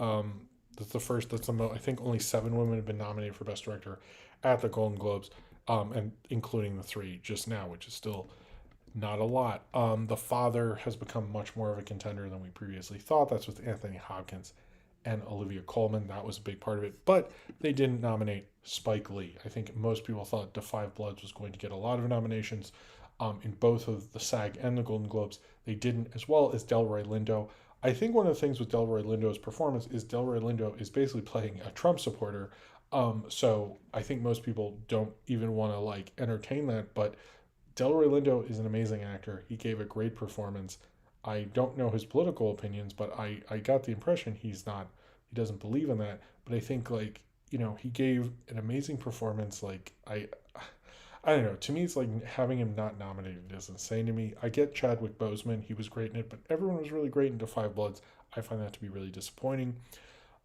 That's the first. That's the most. I think only 7 women have been nominated for Best Director at the Golden Globes, and including the 3 just now, which is still not a lot. The Father has become much more of a contender than we previously thought. That's with Anthony Hopkins and Olivia Colman. That was a big part of it. But they didn't nominate Spike Lee. I think most people thought Da 5 Bloods was going to get a lot of nominations in both of the SAG and the Golden Globes. They didn't, as well as Delroy Lindo. I think one of the things with Delroy Lindo's performance is Delroy Lindo is basically playing a Trump supporter. So I think most people don't even want to like entertain that. But Delroy Lindo is an amazing actor. He gave a great performance. I don't know his political opinions, but I got the impression he doesn't believe in that. But I think like, he gave an amazing performance. Like I don't know. To me, it's like having him not nominated is insane to me. I get Chadwick Boseman; he was great in it, but everyone was really great in Da 5 Bloods. I find that to be really disappointing.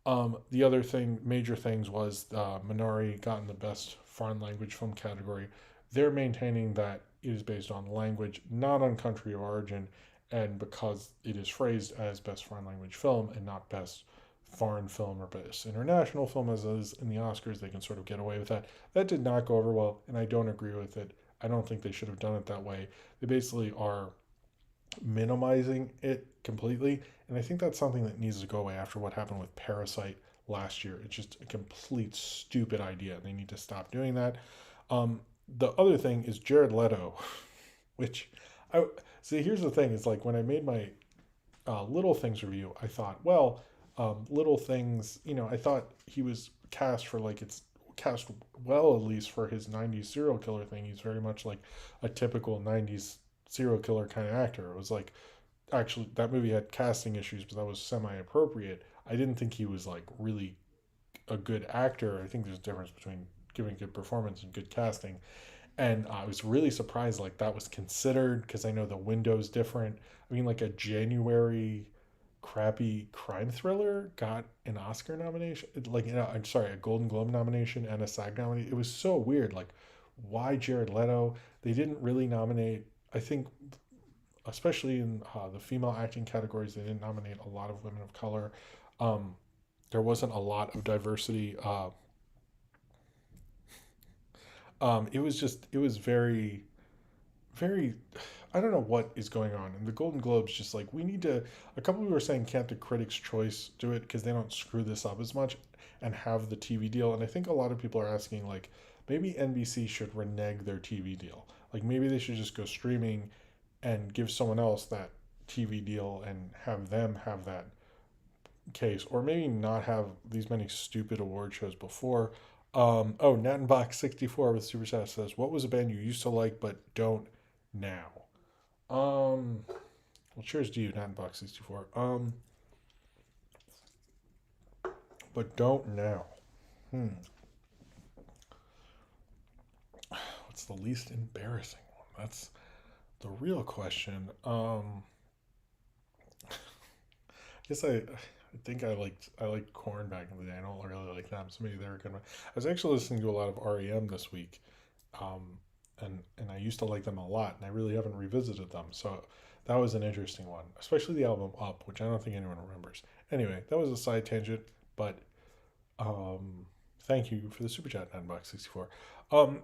The other thing, major things, was Minari got in the best foreign language film category. They're maintaining that it is based on language, not on country of origin, and because it is phrased as best foreign language film and not best foreign film or best international film as is in the Oscars, they can sort of get away with that. That did not go over well, and I don't agree with it. I don't think they should have done it that way. They basically are minimizing it completely. And I think that's something that needs to go away after what happened with Parasite last year. It's just a complete stupid idea. They need to stop doing that. Um, the other thing is Jared Leto, which I see. Here's the thing: is like when I made my Little Things review, I thought, well, Little Things, I thought he was cast for like it's cast well, at least for his 90s serial killer thing. He's very much like a typical 90s serial killer kind of actor. It was like actually that movie had casting issues, but that was semi appropriate. I didn't think he was like really a good actor. I think there's a difference between giving good performance and good casting. And I was really surprised like that was considered because I know the window's different. I mean, like a January crappy crime thriller got an Oscar nomination, like I'm sorry, a Golden Globe nomination and a SAG nomination. It was so weird. Like, why Jared Leto? They didn't really nominate. I think especially in the female acting categories, they didn't nominate a lot of women of color. Um, there wasn't a lot of diversity. It was just, it was very, very, I don't know what is going on. And the Golden Globes, just like, we need to, a couple people were saying, can't the Critics' Choice do it because they don't screw this up as much and have the TV deal? And I think a lot of people are asking, like, maybe NBC should renege their TV deal. Like, maybe they should just go streaming and give someone else that TV deal and have them have that case, or maybe not have these many stupid award shows before. Nattenbach64 with Super Chat says, "What was a band you used to like but don't now?" Well, cheers to you, Nattenbach64. But don't now. Hmm. What's the least embarrassing one? That's the real question. I guess I think I liked Corn back in the day. I don't really like them, so maybe they're good. I was actually listening to a lot of REM this week, um, and I used to like them a lot, and I really haven't revisited them. So that was an interesting one, especially the album Up, which I don't think anyone remembers. Anyway, that was a side tangent, but um, thank you for the super chat, Nine64.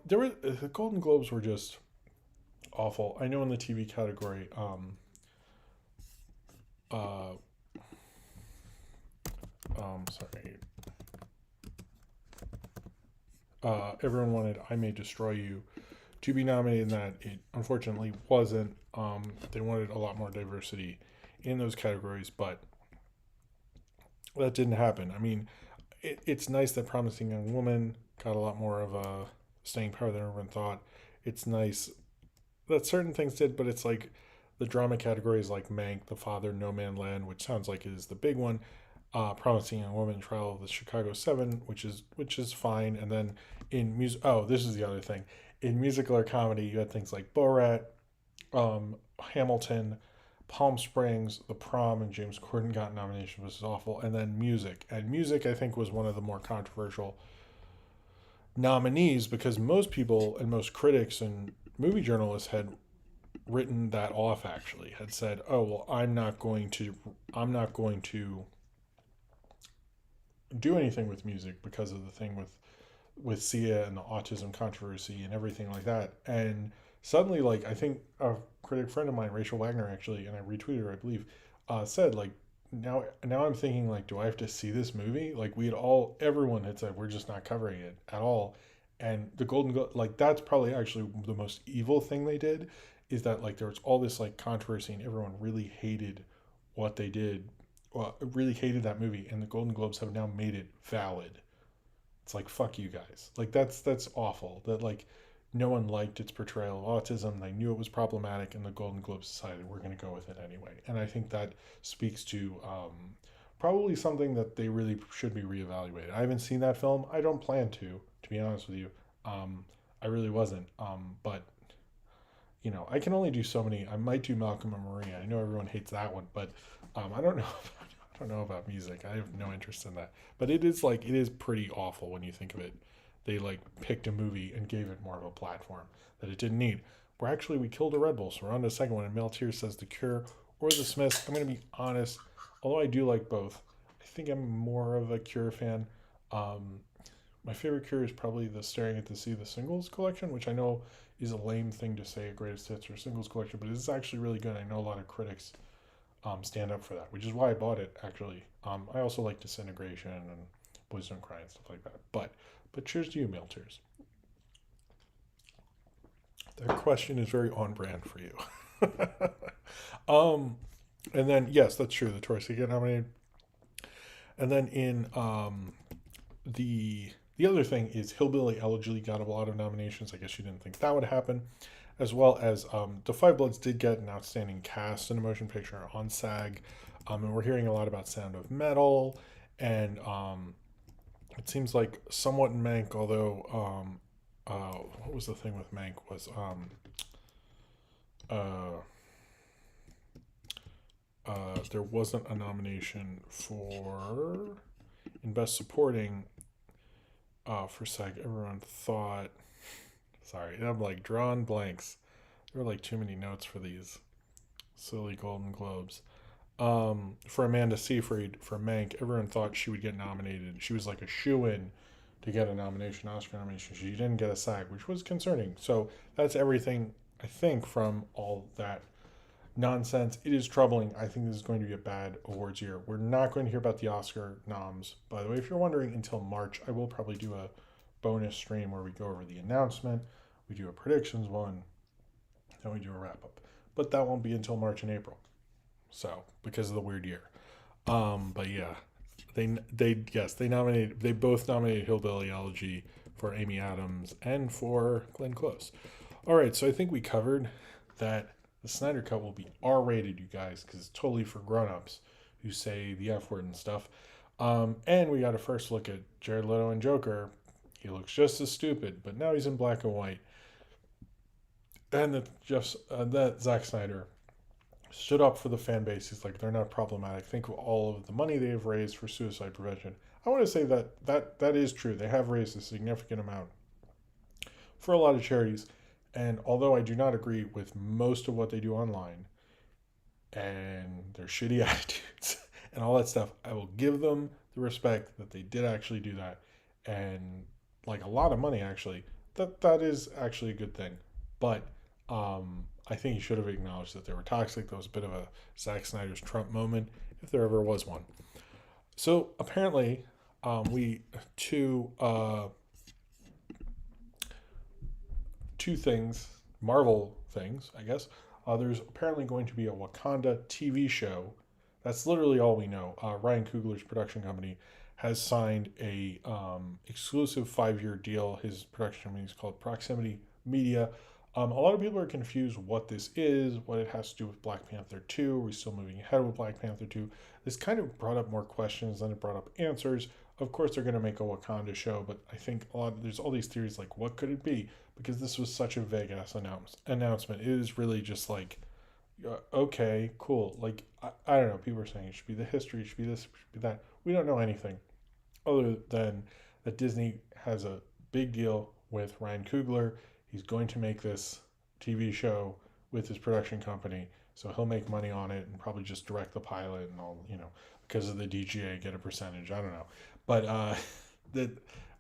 There were the Golden Globes were just awful. I know in the TV category, uh, sorry, everyone wanted I May Destroy You to be nominated in that. It unfortunately wasn't. They wanted a lot more diversity in those categories, but that didn't happen. I mean, it's nice that Promising Young Woman got a lot more of a staying power than everyone thought. It's nice that certain things did, but it's like the drama categories like Mank, The Father, No Man Land, which sounds like it is the big one. Promising Young Woman, Trial of the Chicago Seven, which is fine. And then in music, oh, this is the other thing. In musical or comedy, you had things like Borat, Hamilton, Palm Springs, The Prom, and James Corden got nominations, which is awful. And then music, and music I think was one of the more controversial nominees because most people and most critics and movie journalists had written that off. Actually, had said, "Oh well, I'm not going to do anything with music because of the thing with Sia and the autism controversy and everything like that." And suddenly, like I think a critic friend of mine, Rachel Wagner, actually, and I retweeted her, I believe, said like now I'm thinking like, do I have to see this movie? Like everyone had said we're just not covering it at all. And the like that's probably actually the most evil thing they did is that like there was all this like controversy and everyone really hated what they did, well, really hated that movie, and the Golden Globes have now made it valid. It's like fuck you guys. Like that's awful. That like no one liked its portrayal of autism. They knew it was problematic, and the Golden Globes decided we're going to go with it anyway. And I think that speaks to probably something that they really should be reevaluated. I haven't seen that film. I don't plan to be honest with you. I really wasn't. But I can only do so many. I might do Malcolm and Maria. I know everyone hates that one, but I don't know. don't know about music. I have no interest in that. But it is pretty awful when you think of it. They like picked a movie and gave it more of a platform that it didn't need. We killed a Red Bull, so we're on to the second one. And Meltier says The Cure or The Smiths. I'm gonna be honest, although I do like both. I think I'm more of a Cure fan. Um, my favorite Cure is probably the Staring at the Sea, the singles collection, which I know is a lame thing to say, a greatest hits or singles collection, but it is actually really good. I know a lot of critics stand up for that, which is why I bought it actually. I also like Disintegration and Boys Don't Cry and stuff like that. But cheers to you, Mail Tears. That question is very on brand for you. um, and then yes, that's true. The Toy get nominated, and then in the other thing is Hillbilly Elegy got a lot of nominations. I guess you didn't think that would happen, as well as The Five Bloods did get an outstanding cast in a motion picture on SAG, and we're hearing a lot about Sound of Metal, and it seems like somewhat in Mank, although what was the thing with Mank was uh, there wasn't a nomination for in Best Supporting for SAG. Everyone thought, sorry, I'm like drawing blanks. There were like too many notes for these silly Golden Globes. For Amanda Seyfried for Mank, everyone thought she would get nominated. She was like a shoo-in to get a nomination, Oscar nomination. She didn't get a SAG, which was concerning. So that's everything, I think, from all that nonsense. It is troubling. I think this is going to be a bad awards year. We're not going to hear about the Oscar noms, by the way. If you're wondering, until March, I will probably do a bonus stream where we go over the announcement, we do a predictions one, then we do a wrap up. But that won't be until March and April. So because of the weird year. But yeah, they both nominated Hillbilly Elegy for Amy Adams and for Glenn Close. All right, so I think we covered that the Snyder Cut will be R-rated, you guys, because it's totally for grown-ups who say the F word and stuff. And we got a first look at Jared Leto and Joker. He looks just as stupid, but now he's in black and white. And that Zack Snyder stood up for the fan base. He's like, they're not problematic. Think of all of the money they have raised for suicide prevention. I want to say that is true. They have raised a significant amount for a lot of charities. And although I do not agree with most of what they do online and their shitty attitudes and all that stuff, I will give them the respect that they did actually do that. And like a lot of money, actually, that is actually a good thing. But I think he should have acknowledged that they were toxic. That was a bit of a Zack Snyder's Trump moment, if there ever was one. So apparently, two things, Marvel things, I guess. There's apparently going to be a Wakanda TV show. That's literally all we know. Ryan Coogler's production company has signed a exclusive 5-year deal. His production company is called Proximity Media. A lot of people are confused what this is, what it has to do with Black Panther 2. Are we still moving ahead with Black Panther 2? This kind of brought up more questions than it brought up answers. Of course, they're going to make a Wakanda show, but I think there's all these theories like, what could it be? Because this was such a vague ass announcement. It is really just like, okay, cool. Like, I don't know. People are saying it should be the history, it should be this, it should be that. We don't know anything other than that Disney has a big deal with Ryan Coogler. He's going to make this TV show with his production company, so he'll make money on it and probably just direct the pilot and all, because of the DGA, get a percentage. I don't know, but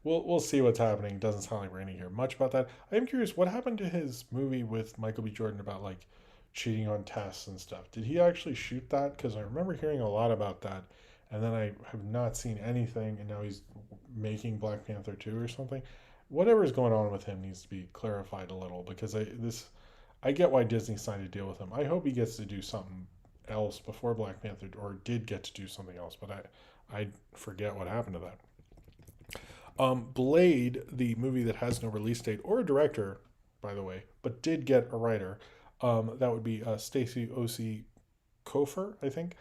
we'll see what's happening. It doesn't sound like we're going to hear much about that. I am curious, what happened to his movie with Michael B. Jordan about like cheating on tests and stuff? Did he actually shoot that? Because I remember hearing a lot about that, and then I have not seen anything, and now he's making Black Panther 2 or something. Whatever is going on with him needs to be clarified a little, because I get why Disney signed a deal with him. I hope he gets to do something else before Black Panther, or did get to do something else, but I forget what happened to that. Blade, the movie that has no release date or a director, by the way, but did get a writer. That would be Stacey Osi Kofer, I think.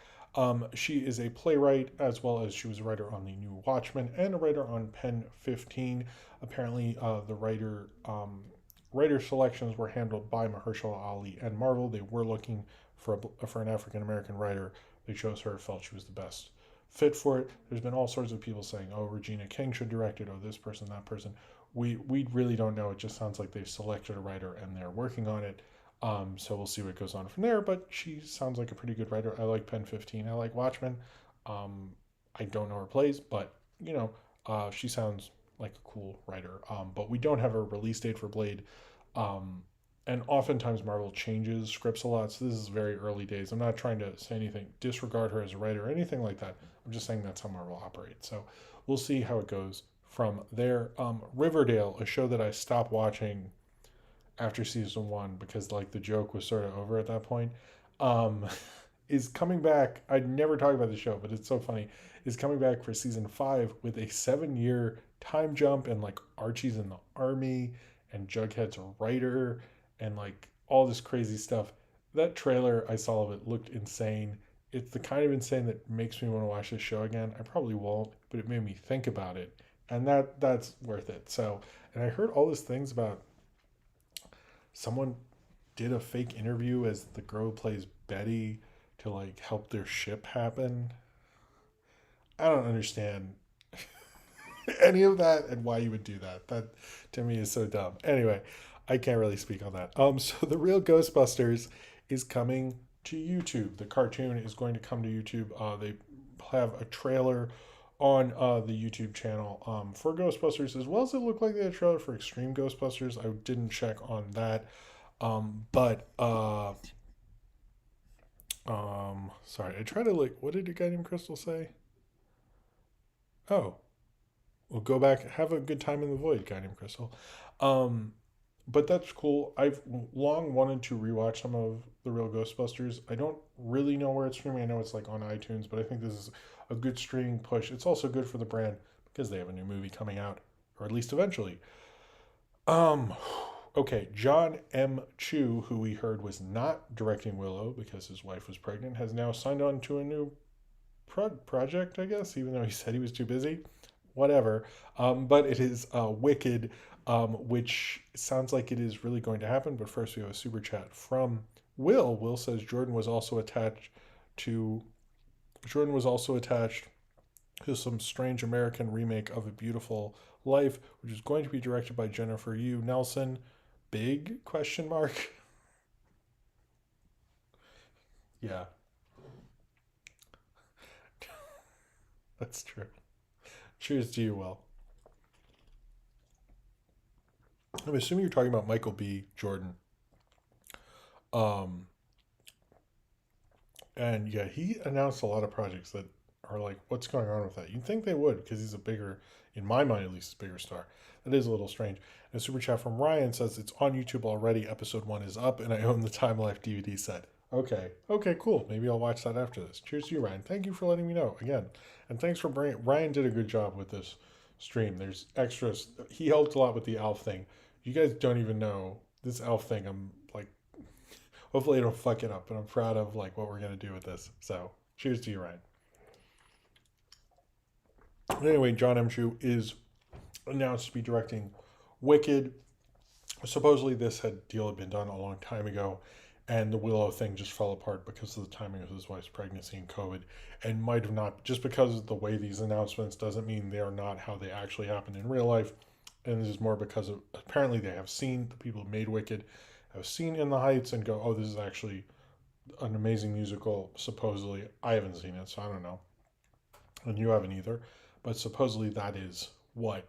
She is a playwright, as well as she was a writer on The New Watchmen and a writer on Pen 15. Apparently, the writer selections were handled by Mahershala Ali and Marvel. They were looking for an African American writer. They chose her, felt she was the best fit for it. There's been all sorts of people saying, "Oh, Regina King should direct it. Oh, this person, that person." We really don't know. It just sounds like they've selected a writer and they're working on it. So we'll see what goes on from there. But she sounds like a pretty good writer. I like Pen 15. I like Watchmen. Um, I don't know her plays, but you know, she sounds like a cool writer. But we don't have a release date for Blade. Um, and oftentimes Marvel changes scripts a lot. So this is very early days. I'm not trying to say anything, disregard her as a writer or anything like that. I'm just saying that's how Marvel operates. So we'll see how it goes from there. Riverdale, a show that I stopped watching after season one because like the joke was sort of over at that point. Um, is coming back. I never talk about the show, but it's so funny. Is coming back for season five with a 7 year time jump, and like Archie's in the army, and Jughead's a writer, and like all this crazy stuff. That trailer I saw of it looked insane. It's the kind of insane that makes me want to watch this show again. I probably won't, but it made me think about it, and that's worth it. So, and I heard all these things about someone did a fake interview as the girl who plays Betty to like help their ship happen. I don't understand any of that and why you would do that. That to me is so dumb. Anyway, I can't really speak on that. So the real Ghostbusters is coming to YouTube. The cartoon is going to come to YouTube. They have a trailer on the YouTube channel for Ghostbusters, as well as it looked like they had a trailer for Extreme Ghostbusters. I didn't check on that. But sorry, I tried to like, what did a guy named Crystal say? Oh, we'll go back, have a good time in the void, guy named Crystal. Um, but that's cool. I've long wanted to rewatch some of the real Ghostbusters. I don't really know where it's streaming. I know it's like on iTunes, but I think this is a good streaming push. It's also good for the brand because they have a new movie coming out, or at least eventually. Um, okay, John M. Chu, who we heard was not directing Willow because his wife was pregnant, has now signed on to a new project, I guess, even though he said he was too busy. Whatever. But it is Wicked, which sounds like it is really going to happen. But first, we have a super chat from Will. Will says to Jordan was also attached to some strange American remake of A Beautiful Life, which is going to be directed by Jennifer Yu Nelson. Big question mark. Yeah, that's true. Cheers to you, Will. I'm assuming you're talking about Michael B. Jordan. Um, and yeah, he announced a lot of projects that are like, what's going on with that? You'd think they would, because he's a bigger, in my mind at least, a bigger star. That is a little strange. And a super chat from Ryan says it's on YouTube already. Episode one is up, and I own the Time Life DVD set. Okay, okay, cool. Maybe I'll watch that after this. Cheers to you, Ryan. Thank you for letting me know again, and thanks for bringing. Ryan did a good job with this stream. There's extras. He helped a lot with the Alf thing. You guys don't even know this Alf thing. I'm like, hopefully I don't fuck it up, but I'm proud of like what we're gonna do with this. So cheers to you, Ryan. Anyway, John M. Chu is announced to be directing Wicked. Supposedly this deal had been done a long time ago, and the Willow thing just fell apart because of the timing of his wife's pregnancy and COVID, and might have not, just because of the way these announcements doesn't mean they are not how they actually happened in real life. And this is more because of, apparently they have seen, the people who made Wicked have seen In the Heights and go, oh, this is actually an amazing musical. Supposedly, I haven't seen it, so I don't know, and you haven't either, but supposedly that is what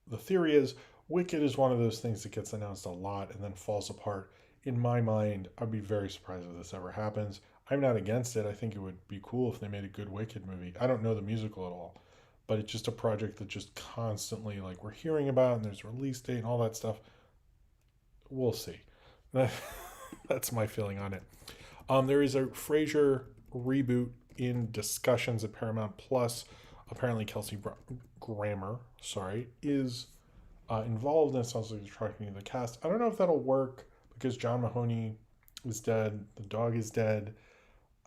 the theory is. Wicked is one of those things that gets announced a lot and then falls apart. In my mind, I'd be very surprised if this ever happens. I'm not against it. I think it would be cool if they made a good Wicked movie. I don't know the musical at all, but it's just a project that just constantly, like, we're hearing about, and there's a release date and all that stuff. We'll see. That's my feeling on it. There is a Frasier reboot in discussions at Paramount Plus. Apparently, Kelsey Grammer, is involved, and it sounds like he's talking to the cast. I don't know if that'll work because John Mahoney is dead, the dog is dead.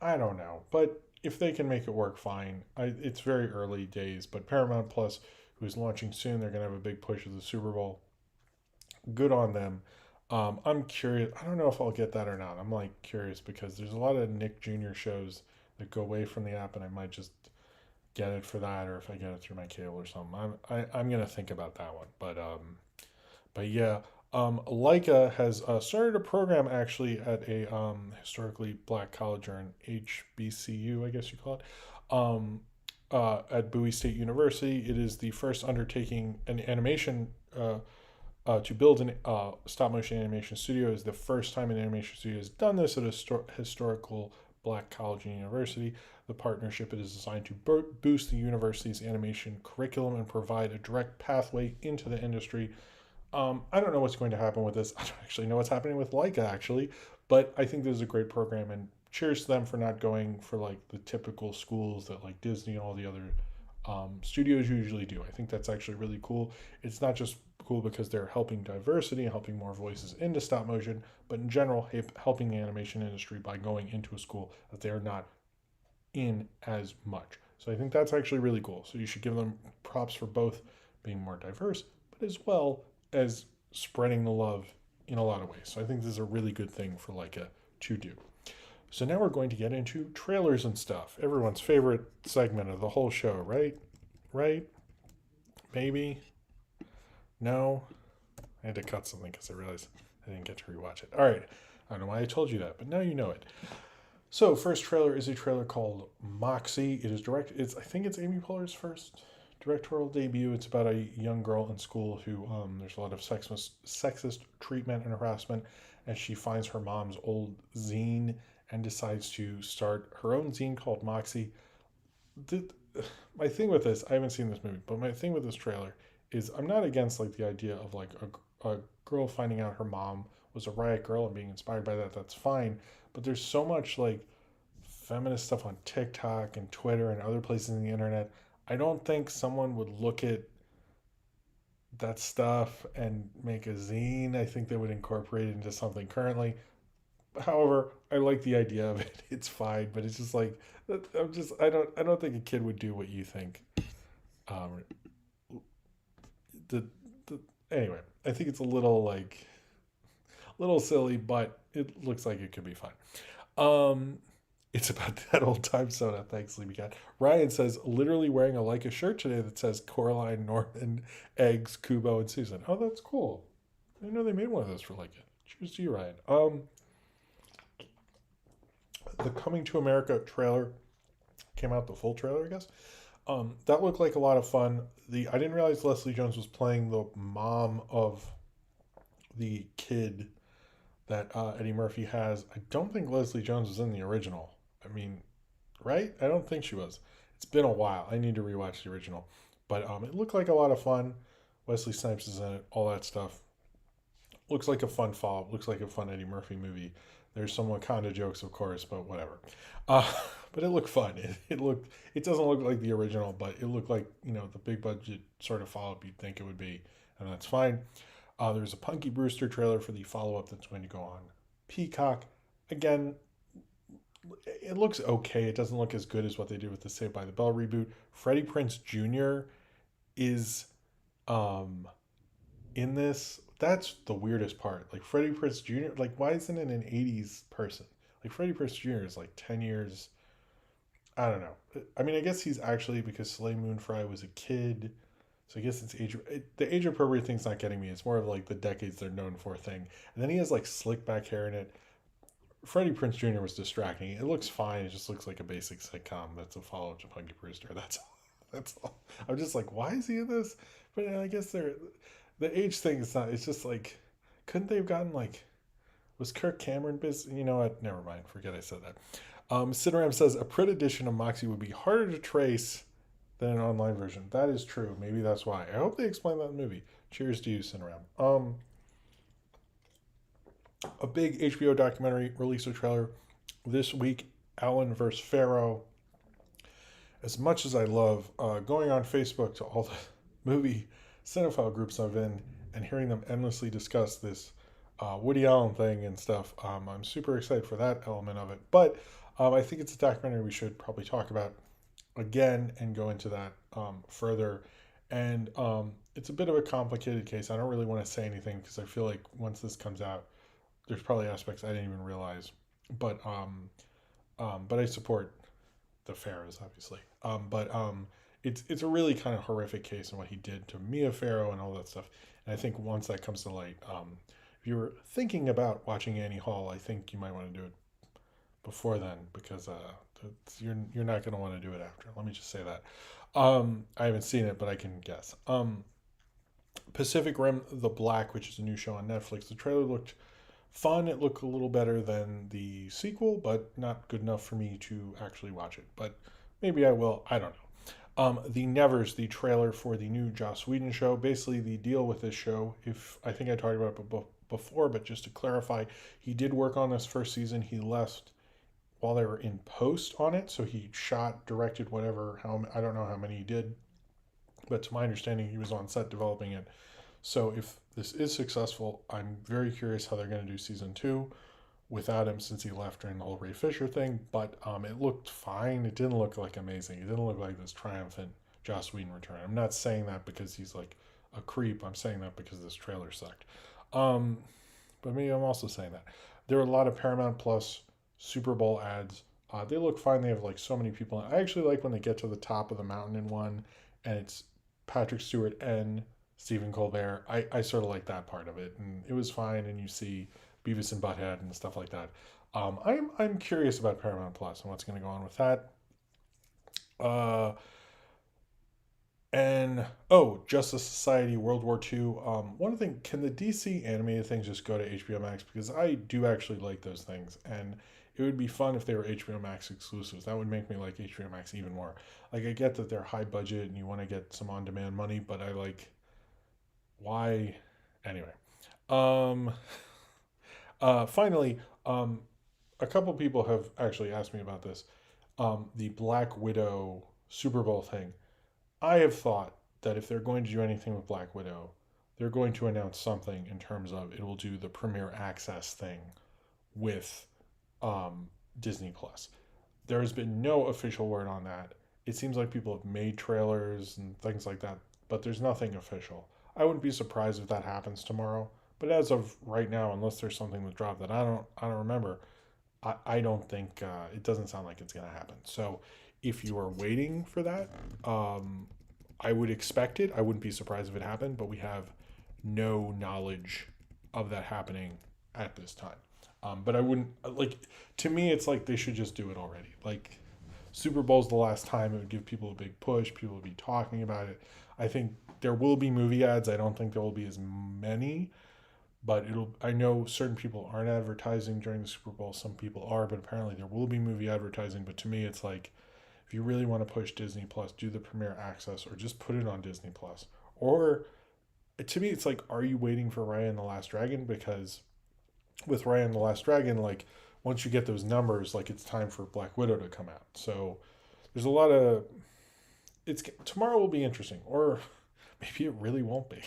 I don't know, but if they can make it work, fine. It's very early days, but Paramount Plus, who's launching soon, they're gonna have a big push of the Super Bowl. Good on them. I'm curious. I don't know if I'll get that or not. I'm like curious because there's a lot of Nick Jr. shows that go away from the app, and I might just get it for that, or if I get it through my cable or something. I'm gonna think about that one. But yeah, Laika has started a program actually at a historically black college, or an HBCU, I guess you call it, at Bowie State University. It is the first undertaking an animation. To build an stop motion animation studio is the first time an animation studio has done this at a historical black college and university. The partnership is designed to boost the university's animation curriculum and provide a direct pathway into the industry. I don't know what's going to happen with this. I don't actually know what's happening with Laika, actually, but I think this is a great program, and cheers to them for not going for like the typical schools that like Disney and all the other studios usually do. I think that's actually really cool. It's not just cool because they're helping diversity and helping more voices into stop motion, but in general, helping the animation industry by going into a school that they are not in as much. So I think that's actually really cool. So you should give them props for both being more diverse, but as well as spreading the love in a lot of ways. So I think this is a really good thing for Leica to do. So now we're going to get into trailers and stuff. Everyone's favorite segment of the whole show, right? Right? Maybe? No? I had to cut something because I realized I didn't get to rewatch it. All right. I don't know why I told you that, but now you know it. So, first trailer is a trailer called Moxie. It is I think it's Amy Poehler's first directorial debut. It's about a young girl in school who there's a lot of sexist treatment and harassment, and she finds her mom's old zine and decides to start her own zine called Moxie. My thing with this, I haven't seen this movie, but my thing with this trailer is I'm not against like the idea of like a girl finding out her mom was a riot girl and being inspired by that. That's fine, but there's so much like feminist stuff on TikTok and Twitter and other places in the internet. I don't think someone would look at that stuff and make a zine. I think they would incorporate it into something currently. However, I like the idea of it. It's fine, but it's just like I don't think a kid would do what you think. Um, the, the Anyway, I think it's a little silly, but it looks like it could be fun. Um, it's about that old time soda. Thanks, Sleepy Cat. Ryan says, literally wearing a Leica shirt today that says Coraline, Norman, Eggs, Kubo, and Susan. Oh, that's cool. I didn't know they made one of those for Leica. Cheers to you, Ryan. The Coming to America trailer came out, the full trailer, I guess. That looked like a lot of fun. I didn't realize Leslie Jones was playing the mom of the kid that Eddie Murphy has. I don't think Leslie Jones was in the original. I mean, right? I don't think she was. It's been a while. I need to rewatch the original. But it looked like a lot of fun. Wesley Snipes is in it, all that stuff. Looks like a fun follow-up. Looks like a fun Eddie Murphy movie. There's some Wakanda jokes, of course, but whatever. Uh, but it looked fun. It doesn't look like the original, but it looked like, the big budget sort of follow-up you'd think it would be, and that's fine. There's a Punky Brewster trailer for the follow-up that's going to go on Peacock. Again, it looks okay. It doesn't look as good as what they did with the Saved by the Bell reboot. Freddie Prinze Jr. is in this. That's the weirdest part. Like Freddie Prinze Jr. Like, why isn't it an 80s person? Like Freddie Prinze Jr. is like 10 years. I don't know. I mean, I guess he's actually, because Soleil Moon Frye was a kid. So I guess it's the age appropriate thing's not getting me. It's more of like the decades they're known for thing. And then he has like slick back hair in it. Freddie Prinze Jr. was distracting. It looks fine. It just looks like a basic sitcom that's a follow-up to Punky Brewster. That's all. That's all. I'm just like, why is he in this? But I guess the age thing is not. It's just like, couldn't they have gotten like, was Kirk Cameron busy? You know what? Never mind. Forget I said that. Cineram says a print edition of Moxie would be harder to trace than an online version. That is true. Maybe that's why. I hope they explain that in the movie. Cheers to you, Cineram. A big HBO documentary released a trailer this week, Alan vs. Pharaoh. As much as I love going on Facebook to all the movie cinephile groups I'm in and hearing them endlessly discuss this Woody Allen thing and stuff, I'm super excited for that element of it. But I think it's a documentary we should probably talk about again and go into that further. And it's a bit of a complicated case. I don't really want to say anything because I feel like once this comes out, there's probably aspects I didn't even realize. But I support the Pharaohs, obviously. But it's a really kind of horrific case and what he did to Mia Farrow and all that stuff. And I think once that comes to light, if you were thinking about watching Annie Hall, I think you might want to do it before then because you're not going to want to do it after. Let me just say that. I haven't seen it, but I can guess. Pacific Rim: The Black, which is a new show on Netflix. The trailer looked fun. It looked a little better than the sequel, but not good enough for me to actually watch it. But maybe I will. I don't know. The Nevers, the trailer for the new Joss Whedon show. Basically, the deal with this show, if I think I talked about it before, but just to clarify, he did work on this first season. He left while they were in post on it, so he shot, directed, whatever. How I don't know how many he did, but to my understanding, he was on set developing it. So if this is successful, I'm very curious how they're going to do season two without him since he left during the whole Ray Fisher thing. But it looked fine. It didn't look like amazing. It didn't look like this triumphant Joss Whedon return. I'm not saying that because he's like a creep. I'm saying that because this trailer sucked. But maybe I'm also saying that. There are a lot of Paramount Plus Super Bowl ads. They look fine. They have like so many people. I actually like when they get to the top of the mountain in one and it's Patrick Stewart and Stephen Colbert. I sort of like that part of it. And it was fine. And you see Beavis and Butthead and stuff like that. I'm curious about Paramount Plus and what's going to go on with that. And Justice Society World War II. One thing, can the DC animated things just go to HBO Max? Because I do actually like those things, and it would be fun if they were HBO Max exclusives. That would make me like HBO Max even more. Like I get that they're high budget and you want to get some on demand money, but I like why anyway. Um, Finally, a couple people have actually asked me about this. The Black Widow Super Bowl thing. I have thought that if they're going to do anything with Black Widow, they're going to announce something in terms of it will do the Premier Access thing with Disney Plus. There has been no official word on that. It seems like people have made trailers and things like that, but there's nothing official. I wouldn't be surprised if that happens tomorrow. But as of right now, unless there's something that dropped that I don't remember, I don't think it doesn't sound like it's going to happen. So if you are waiting for that, I would expect it. I wouldn't be surprised if it happened, but we have no knowledge of that happening at this time. But I wouldn't like. To me, it's like they should just do it already. Like Super Bowl's the last time it would give people a big push. People would be talking about it. I think there will be movie ads. I don't think there will be as many, but it'll. I know certain people aren't advertising during the Super Bowl. Some people are, but apparently there will be movie advertising. But to me, it's like if you really want to push Disney Plus, do the Premier Access or just put it on Disney Plus. Or to me, it's like, are you waiting for Raya and the Last Dragon? Because with Raya and the Last Dragon, like once you get those numbers, like it's time for Black Widow to come out. So there's a lot of it's tomorrow will be interesting, or maybe it really won't be.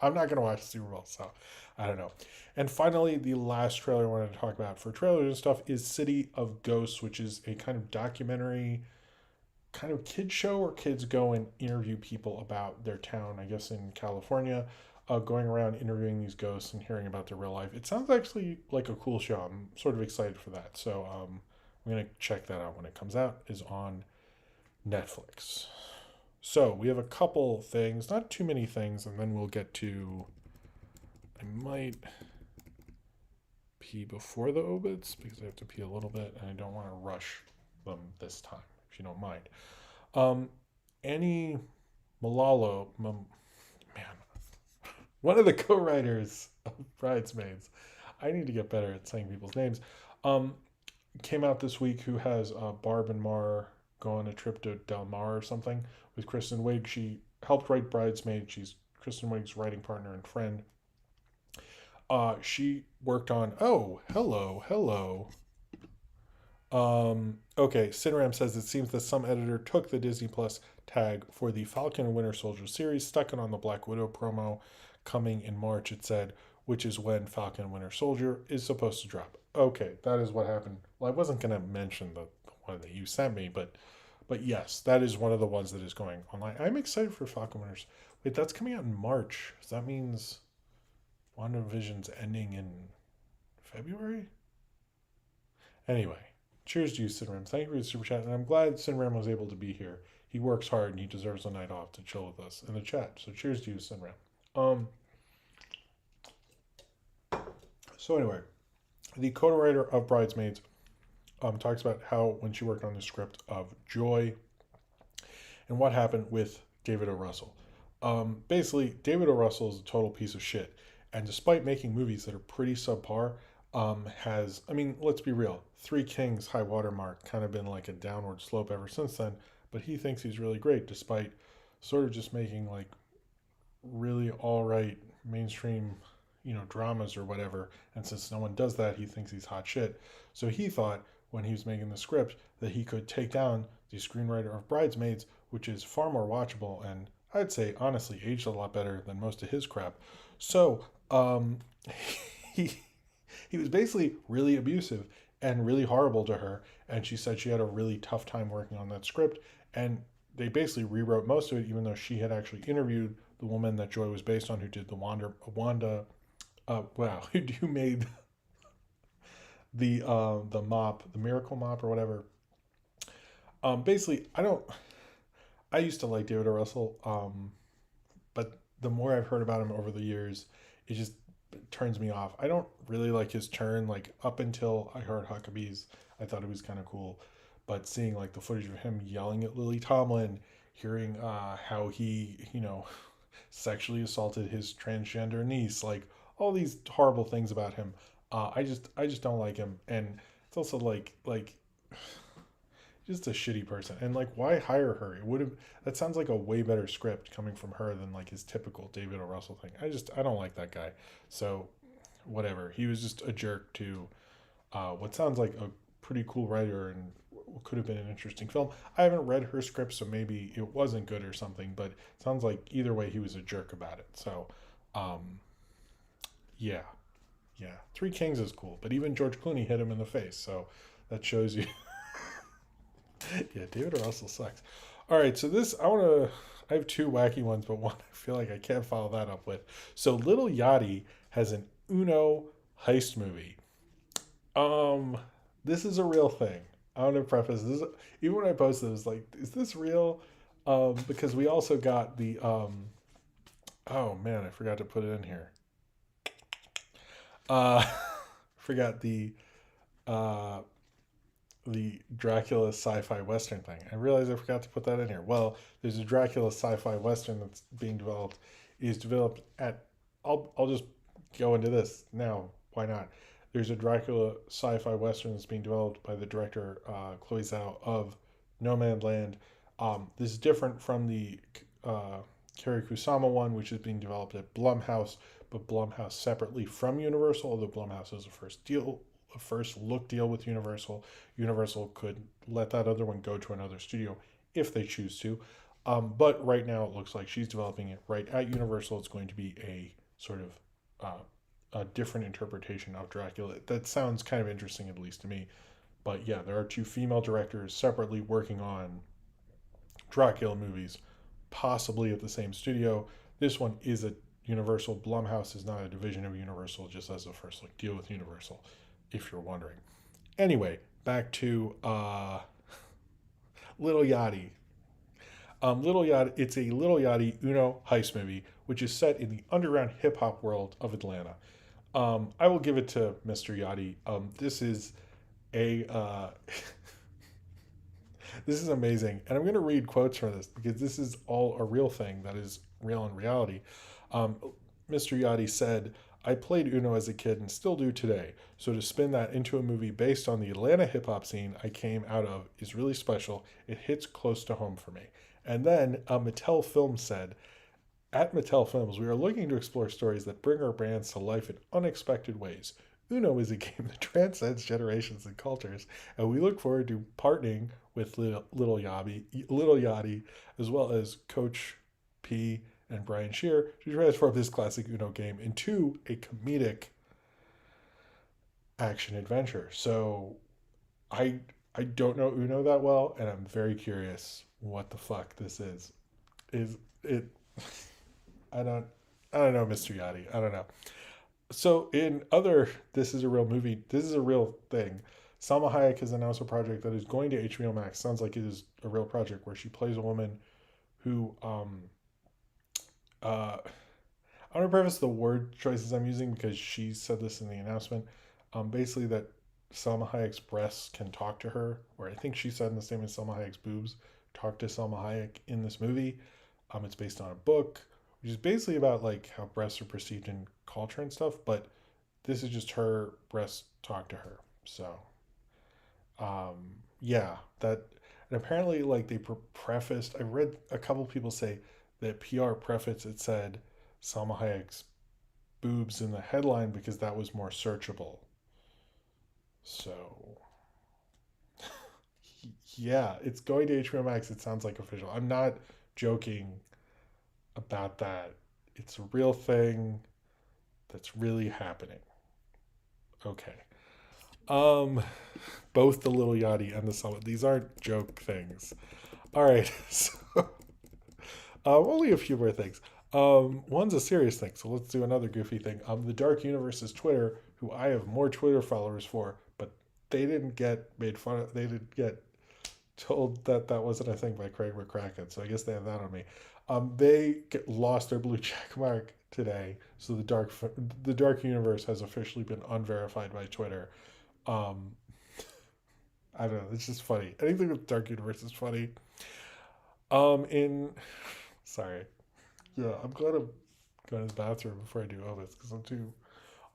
I'm not gonna watch the Super Bowl, so I don't know. And finally, the last trailer I wanted to talk about for trailers and stuff is City of Ghosts, which is a kind of documentary, kind of kid show where kids go and interview people about their town. I guess in California, going around interviewing these ghosts and hearing about their real life. It sounds actually like a cool show. I'm sort of excited for that. So I'm gonna check that out when it comes out. Is on Netflix. So we have a couple things, not too many things, and then we'll get to. I might pee before the obits because I have to pee a little bit, and I don't want to rush them this time, if you don't mind. Annie Malalo, man, one of the co-writers of Bridesmaids. I need to get better at saying people's names. Came out this week. Who has Barb and Mar go on a trip to Del Mar or something with Kristen Wiig. She helped write Bridesmaid. She's Kristen Wiig's writing partner and friend. She worked on hello. Okay, Cinram says it seems that some editor took the Disney Plus tag for the Falcon and Winter Soldier series, stuck it on the Black Widow promo coming in March, it said, which is when Falcon and Winter Soldier is supposed to drop. Okay, that is what happened. Well, I wasn't going to mention the one that you sent me, but yes, that is one of the ones that is going online. I'm excited for Falcon Winter. Wait, that's coming out in March. So that means Wandavision's ending in February? Anyway, Cheers to you, Sinram. Thank you for the super chat, and I'm glad Sinram was able to be here. He works hard and he deserves a night off to chill with us in the chat. So cheers to you, Sinram. Um. So anyway, the co-writer of Bridesmaids talks about how when she worked on the script of Joy and what happened with David O. Russell. Basically, David O. Russell is a total piece of shit, and despite making movies that are pretty subpar, has, I mean, let's be real, Three Kings High Watermark kind of been like a downward slope ever since then, but he thinks he's really great despite sort of just making like really all right mainstream, dramas or whatever. And since no one does that, he thinks he's hot shit. So he thought when he was making the script that he could take down the screenwriter of Bridesmaids, which is far more watchable and I'd say honestly aged a lot better than most of his crap. So he he was basically really abusive and really horrible to her, and she said she had a really tough time working on that script, and they basically rewrote most of it, even though she had actually interviewed the woman that Joy was based on, who did the wow, who made the mop, the miracle mop or whatever. Basically, I used to like David O. Russell, but the more I've heard about him over the years, it just turns me off. I don't really like his turn. Like up until I heard Huckabees, I thought it was kind of cool, but seeing like the footage of him yelling at Lily Tomlin, hearing how he sexually assaulted his transgender niece, like all these horrible things about him. I just don't like him, and it's also like just a shitty person. And like, why hire her? It would have that sounds like a way better script coming from her than like his typical David O. Russell thing. I don't like that guy. So whatever. He was just a jerk to what sounds like a pretty cool writer and could have been an interesting film. I haven't read her script, so maybe it wasn't good or something. But it sounds like either way he was a jerk about it. So yeah, yeah. Three Kings is cool, but even George Clooney hit him in the face. So that shows you. Yeah, David Russell sucks. All right, so this I have two wacky ones, but one I feel like I can't follow that up with. So Little Yachty has an Uno heist movie. Um, this is a real thing. I want to preface this. Even when I posted, it was like, is this real? Because we also got the oh man, I forgot to put it in here. Forgot uh the Dracula sci-fi western thing. I realized I forgot to put that in here. Well, there's a Dracula sci-fi western that's being developed. It is developed at. I'll just go into this now. Why not? There's a Dracula sci-fi western that's being developed by the director Chloe Zhao of No Man's Land. This is different from the Kerry Kusama one, which is being developed at Blumhouse, but Blumhouse separately from Universal. Although Blumhouse is the first look deal with Universal. Universal could let that other one go to another studio if they choose to. But right now it looks like she's developing it right at Universal. It's going to be a sort of a different interpretation of Dracula. That sounds kind of interesting, at least to me. But yeah, there are two female directors separately working on Dracula movies, possibly at the same studio. This one is a Universal. Blumhouse is not a division of Universal, just as a first look deal with Universal, if you're wondering. Anyway, back to Little Yachty. Little Yachty. It's a Little Yachty Uno heist movie, which is set in the underground hip hop world of Atlanta. I will give it to Mr. Yachty. This is a this is amazing, and I'm going to read quotes from this because this is all a real thing that is real in reality. Um, Mr. Yachty said, I played Uno as a kid and still do today. So to spin that into a movie based on the Atlanta hip hop scene I came out of is really special. It hits close to home for me. And then Mattel Films said, at Mattel Films, we are looking to explore stories that bring our brands to life in unexpected ways. Uno is a game that transcends generations and cultures, and we look forward to partnering with Little Yachty, as well as Coach P and Brian Shear to transform this classic Uno game into a comedic action adventure. So I I don't know Uno that well, and I'm very curious what the fuck this is. Is it? I don't. I don't know, Mr. Yachty. I don't know. So in other, this is a real movie. This is a real thing. Salma Hayek has announced a project that is going to HBO Max. Sounds like it is a real project where she plays a woman who uh, I want to preface the word choices I'm using because she said this in the announcement. Basically, that Salma Hayek's breasts can talk to her, or I think she said in the statement Salma Hayek's boobs talk to Salma Hayek in this movie. It's based on a book, which is basically about like how breasts are perceived in culture and stuff. But this is just her breasts talk to her. So, yeah, that. And apparently, like they prefaced. I read a couple people say that PR preface it said Salma Hayek's boobs in the headline because that was more searchable. So yeah, it's going to HBO Max. It sounds like official. I'm not joking about that. It's a real thing that's really happening. Okay. Um, both the Little Yachty and the Summit. These aren't joke things. All right. So, only a few more things. One's a serious thing, so let's do another goofy thing. The Dark Universe's Twitter, who I have more Twitter followers for, but they didn't get made fun of. They didn't get told that that wasn't a thing by Craig McCracken, so I guess they have that on me. Lost their blue check mark today, so the Dark Universe has officially been unverified by Twitter. Um, I don't know. It's just funny. Anything with Dark Universe is funny. In sorry, yeah, I'm glad I'm going to the bathroom before I do Obits because I'm too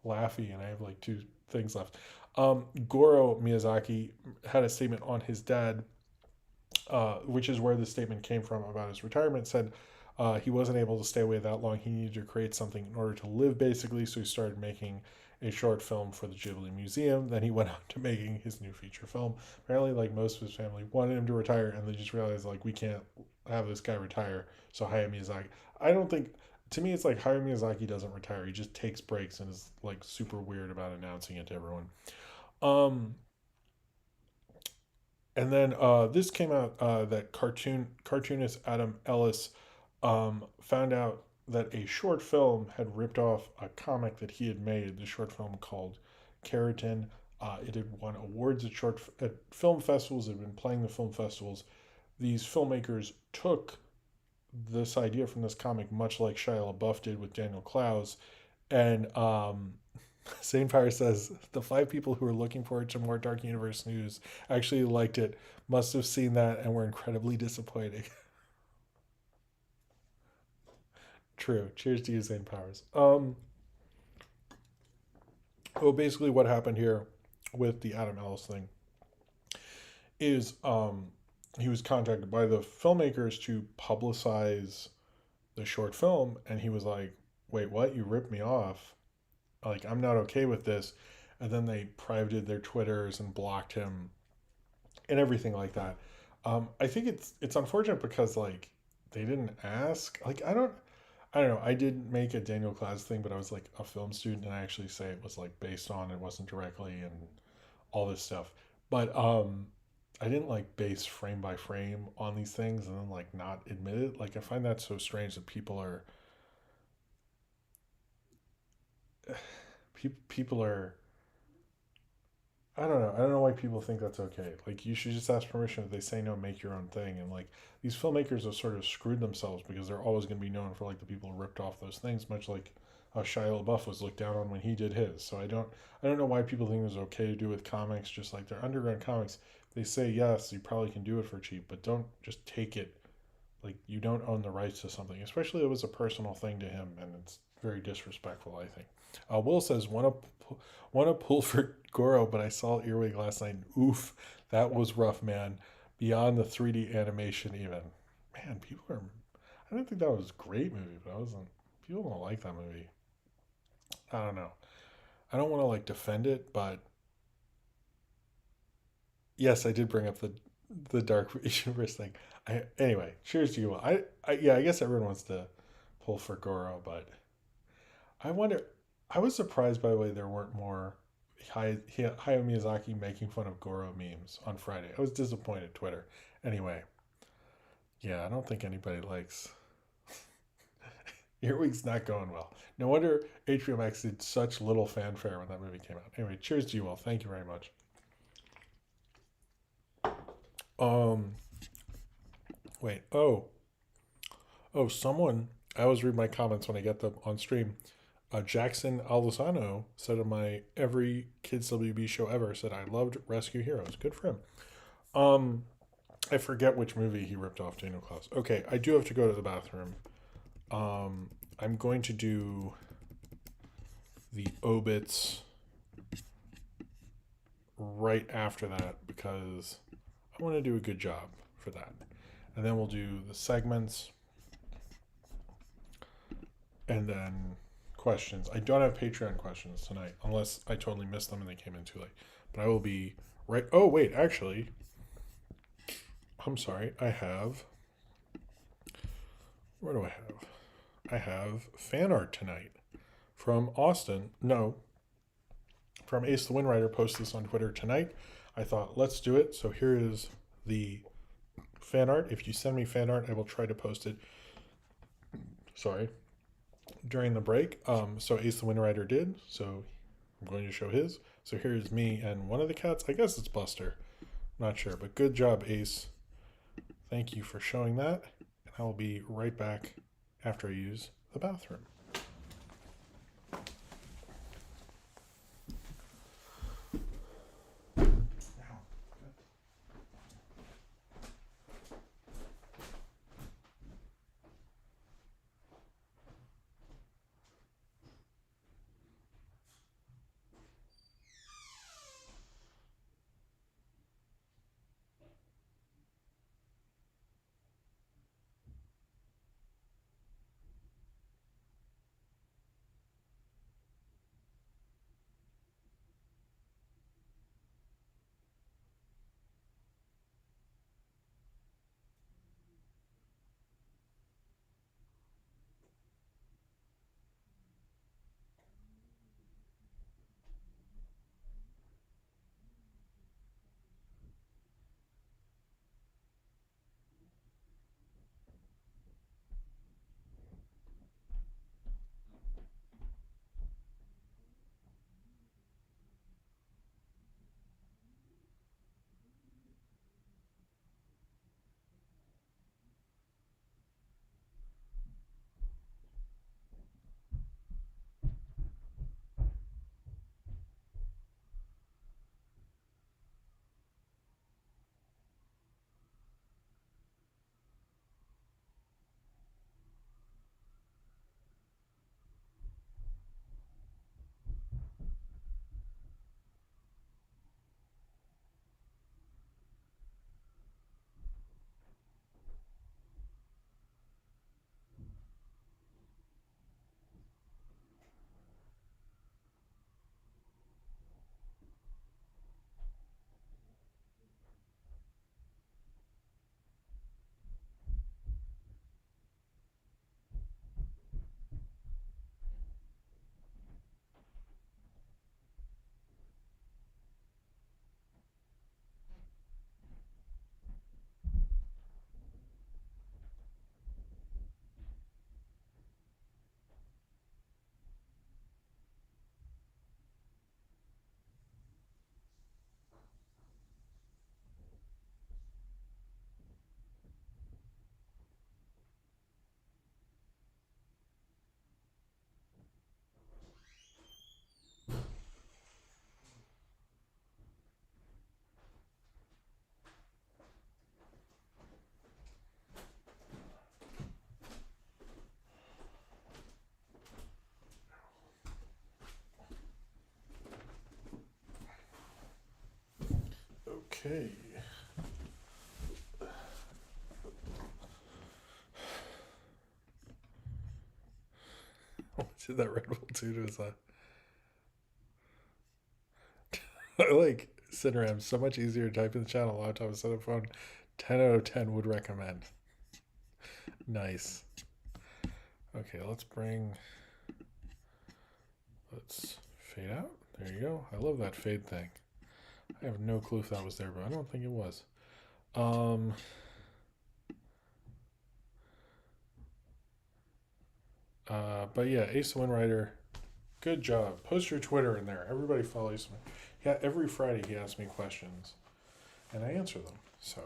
laughy and I have like two things left. Goro Miyazaki had a statement on his dad, which is where the statement came from about his retirement. Said he wasn't able to stay away that long. He needed to create something in order to live, basically. So he started making a short film for the Ghibli Museum. Then he went on to making his new feature film. Apparently, like most of his family wanted him to retire, and they just realized like we can't have this guy retire. So Hayao Miyazaki. I don't think. To me, it's like Hayao Miyazaki doesn't retire. He just takes breaks and is like super weird about announcing it to everyone. Um, and then this came out that cartoonist Adam Ellis found out that a short film had ripped off a comic that he had made. The short film called Keratin. It had won awards at film festivals. It had been playing the film festivals. These filmmakers took this idea from this comic, much like Shia LaBeouf did with Daniel Clowes, and St. Fire says the five people who are looking forward to more Dark Universe news actually liked it, must have seen that, and were incredibly disappointing. True. Cheers to you, St. Powers. Well, basically, what happened here with the Adam Ellis thing is he was contacted by the filmmakers to publicize the short film, and he was like, "Wait, what? You ripped me off? Like, I'm not okay with this." And then they privated their Twitters and blocked him and everything like that. I think it's unfortunate because like they didn't ask. Like I don't know. I did make a Daniel Claus thing, but I was like a film student, and I actually say it was like based on, it wasn't directly, and all this stuff. But I didn't like base frame by frame on these things and then like not admit it. Like I find that so strange that people are I don't know. I don't know why people think that's okay. Like, you should just ask permission. If they say no, make your own thing. And like these filmmakers have sort of screwed themselves because they're always going to be known for like the people who ripped off those things, much like how Shia LaBeouf was looked down on when he did his. So I don't know why people think it's okay to do with comics. Just like they're underground comics, they say yes, you probably can do it for cheap, but don't just take it. Like you don't own the rights to something, especially if it was a personal thing to him, and it's very disrespectful. I think. Will says want to pull for Goro, but I saw Earwig last night. And oof, that was rough, man. Beyond the 3D animation, even. Man, people are. I didn't think that was a great movie, but I wasn't. People don't like that movie. I don't know. I don't want to like defend it, but yes, I did bring up the Dark Universe thing. Anyway, cheers to you. Yeah, I guess everyone wants to pull for Goro, but I wonder. I was surprised by the way there weren't more Hayao Miyazaki making fun of Goro memes on Friday. I was disappointed. Twitter. Anyway, yeah, I don't think anybody likes. Earwig's not going well. No wonder HBO Max did such little fanfare when that movie came out. Anyway, cheers to you all. Thank you very much. Um, wait. Someone. I always read my comments when I get them on stream. Jackson Alisano said on my every Kids WB show ever said I loved Rescue Heroes. Good for him. Um, I forget which movie he ripped off Daniel Klaus. Okay, I do have to go to the bathroom. I'm going to do the Obits right after that because I want to do a good job for that. And then we'll do the segments and then questions. I don't have Patreon questions tonight unless I totally missed them and they came in too late. But I will be right. Oh, wait, actually, I'm sorry. I have. What do I have? I have fan art tonight from Austin. No, from Ace the Windrider. Posted this on Twitter tonight. I thought, let's do it. So here is the fan art. If you send me fan art, I will try to post it. Sorry. During the break. So Ace the Windrider did. So I'm going to show his. So here's me and one of the cats. I guess it's Buster. Not sure, but good job, Ace. Thank you for showing that. And I will be right back after I use the bathroom. Okay. Did that Red Bull too to his I like Cineram. So much easier to type in the channel laptop instead of phone. 10 out of 10 would recommend. Nice. Okay, let's fade out. There you go. I love that fade thing. I have no clue if that was there, but I don't think it was. But yeah, Ace the Windrider, good job. Post your Twitter in there. Everybody follows me. Yeah, every Friday he asks me questions, and I answer them. So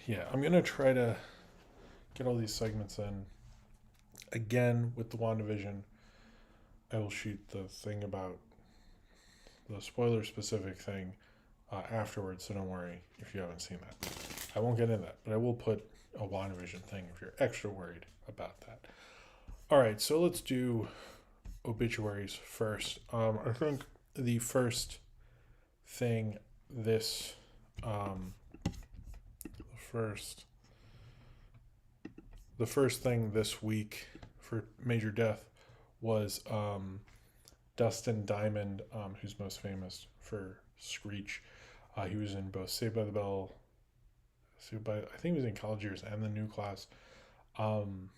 yeah, I'm gonna try to get all these segments in. Again, with the WandaVision, I will shoot the thing about the spoiler specific thing afterwards, so don't worry if you haven't seen that. I won't get into that, but I will put a WandaVision thing if you're extra worried about that. All right, so let's do obituaries first. I think the first thing this first the first thing this week for major death was Dustin Diamond, who's most famous for Screech. He was in both Saved by the Bell, I think he was in College Years and the New Class. Um,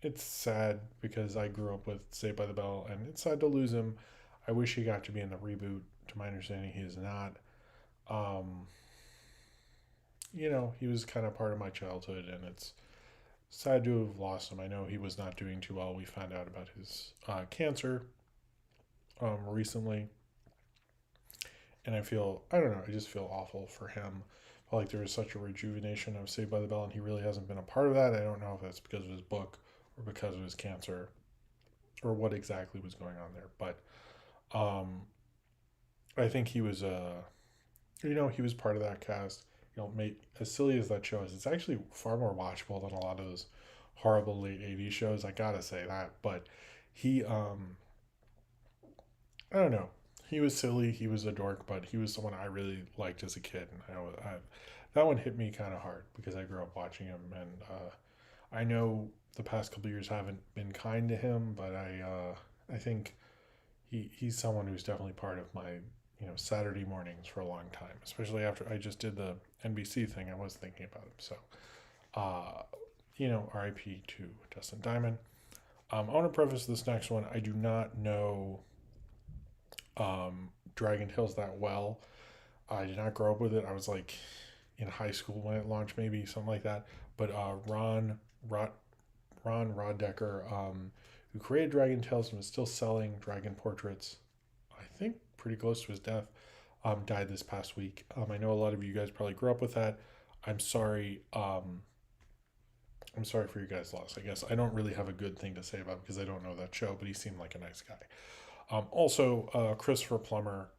it's sad because I grew up with Saved by the Bell, and it's sad to lose him. I wish he got to be in the reboot. To my understanding, he is not. Um, he was kind of part of my childhood, and it's sad to have lost him. I know he was not doing too well. We found out about his cancer recently, and I don't know, I just feel awful for him. I felt like there was such a rejuvenation of Saved by the Bell, and he really hasn't been a part of that. I don't know if that's because of his book or because of his cancer or what exactly was going on there, but um, I think he was he was part of that cast. As silly as that show is, it's actually far more watchable than a lot of those horrible late '80s shows. I gotta say that, but he, I don't know, he was silly. He was a dork, but he was someone I really liked as a kid, and that one hit me kind of hard because I grew up watching him, and I know the past couple of years haven't been kind to him, but I think he's someone who's definitely part of my Saturday mornings for a long time, especially after I just did the NBC thing. I was thinking about him. So, uh, RIP to Dustin Diamond. I want to preface this next one. I do not know Dragon Tales that well. I did not grow up with it. I was like in high school when it launched, maybe something like that. But Ron Roddecker, who created Dragon Tales and was still selling Dragon portraits, I think pretty close to his death, died this past week. I know a lot of you guys probably grew up with that. I'm sorry. I'm sorry for your guys' loss. I guess I don't really have a good thing to say about him because I don't know that show, but he seemed like a nice guy. Also, Christopher Plummer.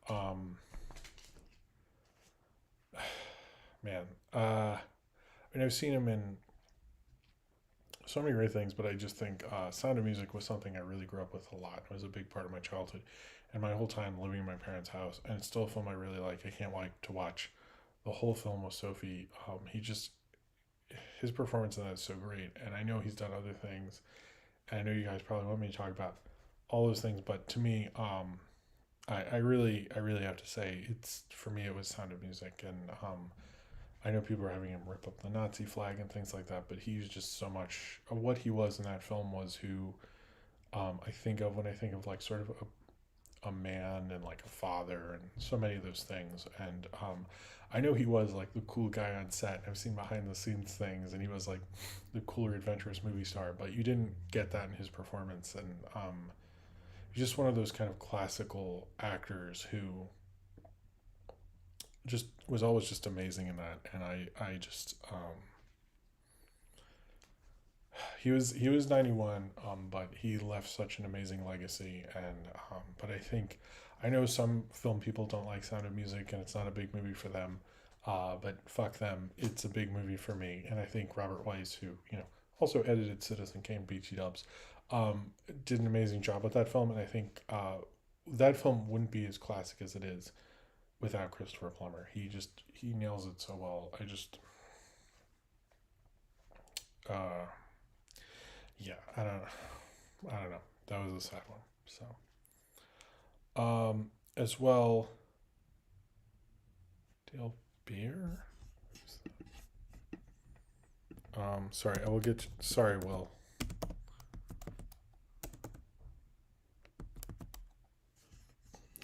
Man, I've seen him in so many great things, but I just think Sound of Music was something I really grew up with a lot. It was a big part of my childhood and my whole time living in my parents' house. And it's still a film I really like. I can't wait to watch the whole film with Sophie. His performance in that is so great. And I know he's done other things. And I know you guys probably want me to talk about all those things, but to me, I really have to say for me, it was Sound of Music. And I know people are having him rip up the Nazi flag and things like that, but he's just so much of what he was in that film was who I think of when I think of like sort of a man and like a father and so many of those things. And I know he was like the cool guy on set. I've seen behind the scenes things, and he was like the cooler, adventurous movie star, but you didn't get that in his performance. And he's just one of those kind of classical actors who just was always just amazing in that. And I just he was 91, but he left such an amazing legacy. And but I know some film people don't like Sound of Music, and it's not a big movie for them. But fuck them, it's a big movie for me. And I think Robert Weiss, who also edited Citizen Kane, BT Dubs, did an amazing job with that film. And I think that film wouldn't be as classic as it is without Christopher Plummer. He nails it so well. Uh, yeah, I don't know. That was a sad one. So, as well, Dale Beer. Sorry, I will get. Sorry, Will.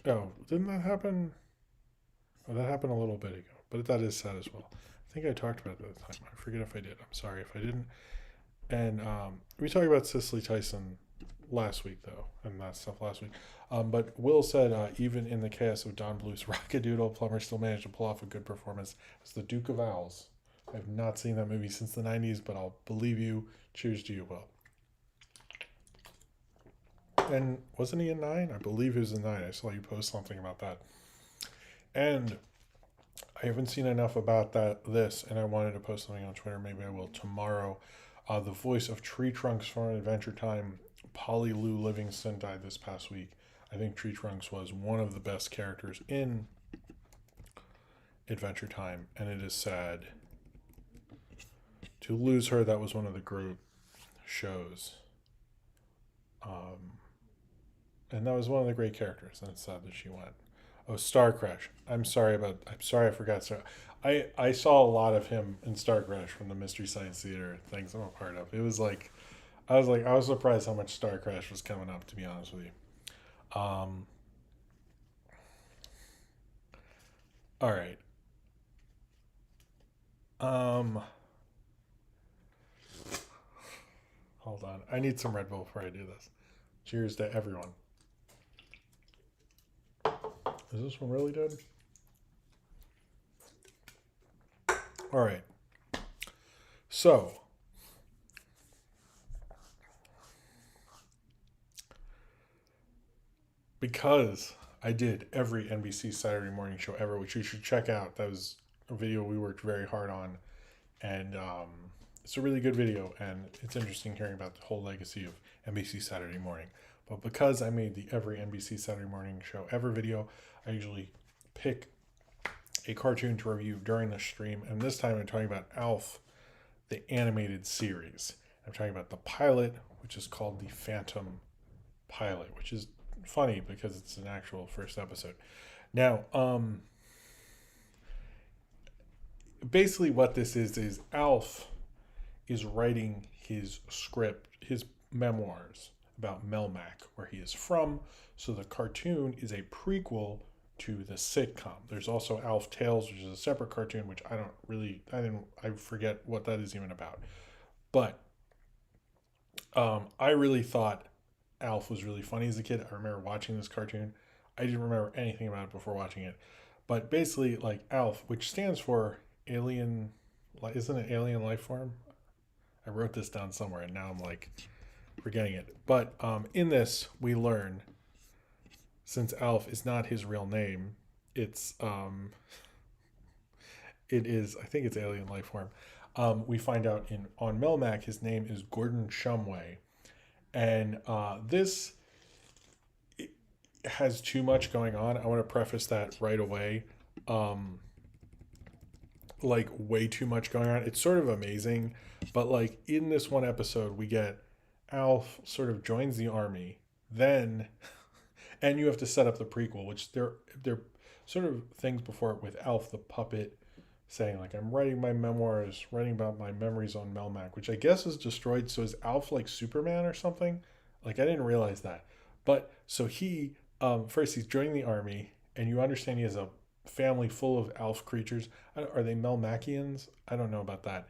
Oh, didn't that happen? Oh, that happened a little bit ago, but that is sad as well. I think I talked about it at the time. I forget if I did. I'm sorry if I didn't. And we talked about Cicely Tyson last week, though, and that stuff last week. But Will said, even in the chaos of Don Bluth's Rockadoodle, Plummer still managed to pull off a good performance as the Duke of Owls. I've not seen that movie since the 90s, but I'll believe you. Cheers to you, Will. And wasn't he in 9? I believe he was in 9. I saw you post something about that. And I haven't seen enough about this, and I wanted to post something on Twitter. Maybe I will tomorrow. The voice of Tree Trunks from Adventure Time, Polly Lou Livingston, died this past week. I think Tree Trunks was one of the best characters in Adventure Time, and it is sad to lose her. That was one of the great shows. And that was one of the great characters, and it's sad that she went. Oh, Star Crash. I'm sorry I forgot. So I saw a lot of him in Star Crash from the Mystery Science Theater things I'm a part of. It was like I was surprised how much Star Crash was coming up, to be honest with you. All right. Hold on. I need some Red Bull before I do this. Cheers to everyone. Is this one really dead? All right. So, because I did every NBC Saturday morning show ever, which you should check out. That was a video we worked very hard on, and it's a really good video, and it's interesting hearing about the whole legacy of NBC Saturday morning. But because I made the every NBC Saturday morning show ever video, I usually pick a cartoon to review during the stream, and this time I'm talking about Alf, the animated series. I'm talking about the pilot, which is called the Phantom Pilot, which is funny because it's an actual first episode. Now, basically what this is Alf is writing his script, his memoirs about Melmac, where he is from. So the cartoon is a prequel to the sitcom. There's also Alf Tales, which is a separate cartoon, which I forget what that is even about. But I really thought Alf was really funny as a kid. I remember watching this cartoon. I didn't remember anything about it before watching it. But basically, like Alf, which stands for alien, isn't it alien life form? I wrote this down somewhere and now I'm like forgetting it. But in this, we learn, since Alf is not his real name, it is, I think it's alien life form. We find out on Melmac, his name is Gordon Shumway. And this has too much going on. I want to preface that right away. Like way too much going on. It's sort of amazing, but like in this one episode, we get Alf sort of joins the army, then, and you have to set up the prequel, which they're sort of things before it with Alf the puppet saying like, I'm writing my memoirs, writing about my memories on Melmac, which I guess is destroyed. So is Alf like Superman or something? Like I didn't realize that. But so he first he's joining the army, and you understand he has a family full of Alf creatures. Are they Melmacians? I don't know about that.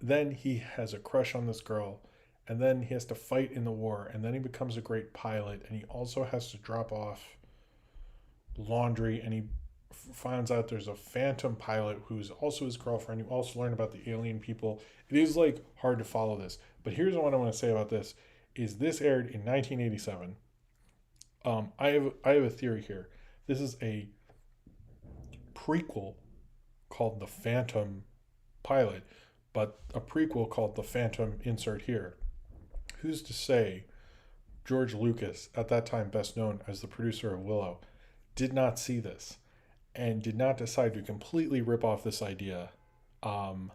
Then he has a crush on this girl, and then he has to fight in the war, and then he becomes a great pilot, and he also has to drop off laundry, and he finds out there's a phantom pilot who's also his girlfriend. You also learn about the alien people. It is like hard to follow this, but here's what I want to say about this: is this aired in 1987. I have a theory here. This is a prequel called The Phantom Pilot, but a prequel called The Phantom Insert Here. Who's to say George Lucas, at that time best known as the producer of Willow, did not see this and did not decide to completely rip off this idea and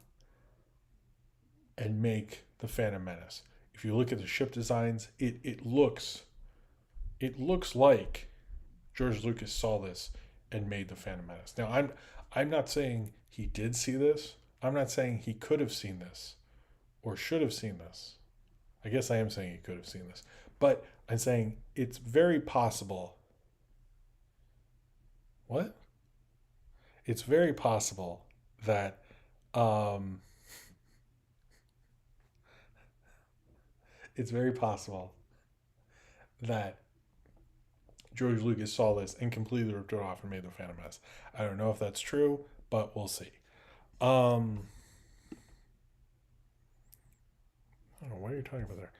make the Phantom Menace. If you look at the ship designs, it looks like George Lucas saw this and made the Phantom Menace. Now, I'm not saying he did see this. I'm not saying he could have seen this or should have seen this. I guess I am saying he could have seen this. But I'm saying it's very possible. What? It's very possible that it's very possible that George Lucas saw this and completely ripped it off and made the Phantom Menace. I don't know if that's true, but we'll see. I don't know, what are you talking about there?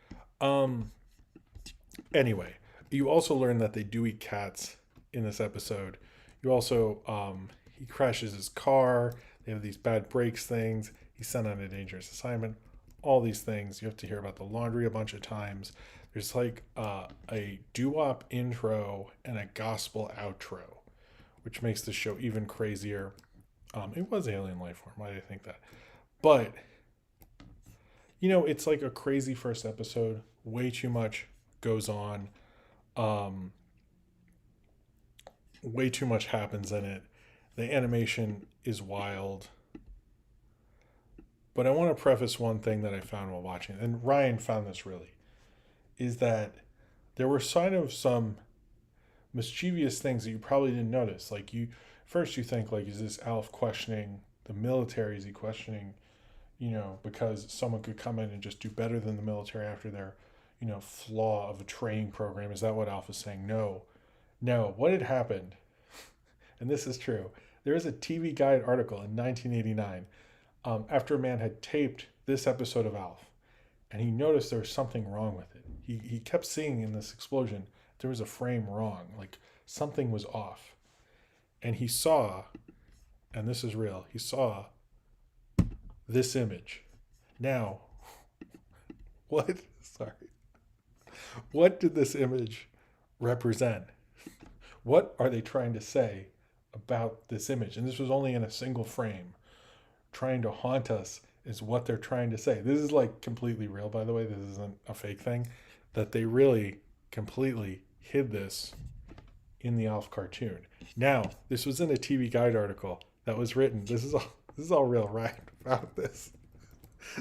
Anyway, you also learn that they do eat cats in this episode. You also, he crashes his car. They have these bad brakes things. He's sent on a dangerous assignment. All these things. You have to hear about the laundry a bunch of times. There's like a doo-wop intro and a gospel outro, which makes the show even crazier. It was alien life form. Why did I think that? But it's like a crazy first episode. Way too much goes on. Um, Way too much happens in it. The animation is wild. But I want to preface one thing that I found while watching, and Ryan found this really, is that there were sign of some mischievous things that you probably didn't notice. Like first you think like, is this Alf questioning the military? Is he questioning, because someone could come in and just do better than the military after their, flaw of a training program? Is that what Alf is saying? No. No. What had happened, and this is true, there is a TV Guide article in 1989 after a man had taped this episode of Alf, and he noticed there was something wrong with it. He kept seeing in this explosion there was a frame wrong, like something was off. And he saw, and this is real, he saw this image. Now, what? Sorry. What did this image represent? What are they trying to say about this image? And this was only in a single frame. Trying to haunt us is what they're trying to say. This is like completely real, by the way. This isn't a fake thing. That they really completely hid this in the Alf cartoon. Now, this was in a TV Guide article that was written. This is all real, right? About this.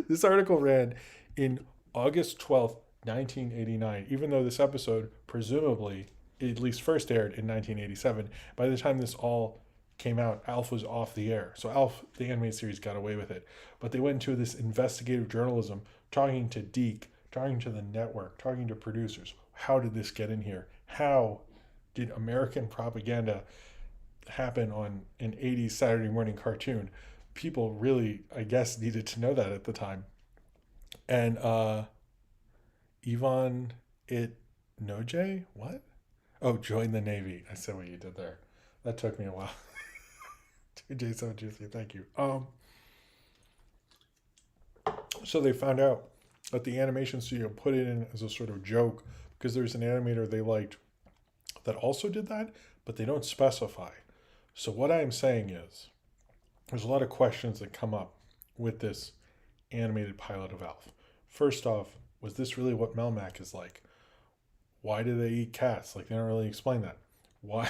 This article ran in August 12th, 1989, even though this episode presumably at least first aired in 1987. By the time this all came out, Alf was off the air. So Alf, the animated series, got away with it. But they went into this investigative journalism, talking to Deke, talking to the network, talking to producers. How did this get in here? How did American propaganda happen on an 80s Saturday morning cartoon? People really, I guess, needed to know that at the time. And Ivan Noje? What? Oh, join the Navy. I said what you did there. That took me a while. 2J723, thank you. So they found out that the animation studio put it in as a sort of joke because there's an animator they liked that also did that, but they don't specify. So what I'm saying is there's a lot of questions that come up with this animated pilot of Alf. First off, was this really what Melmac is like? Why do they eat cats? Like, they don't really explain that. Why?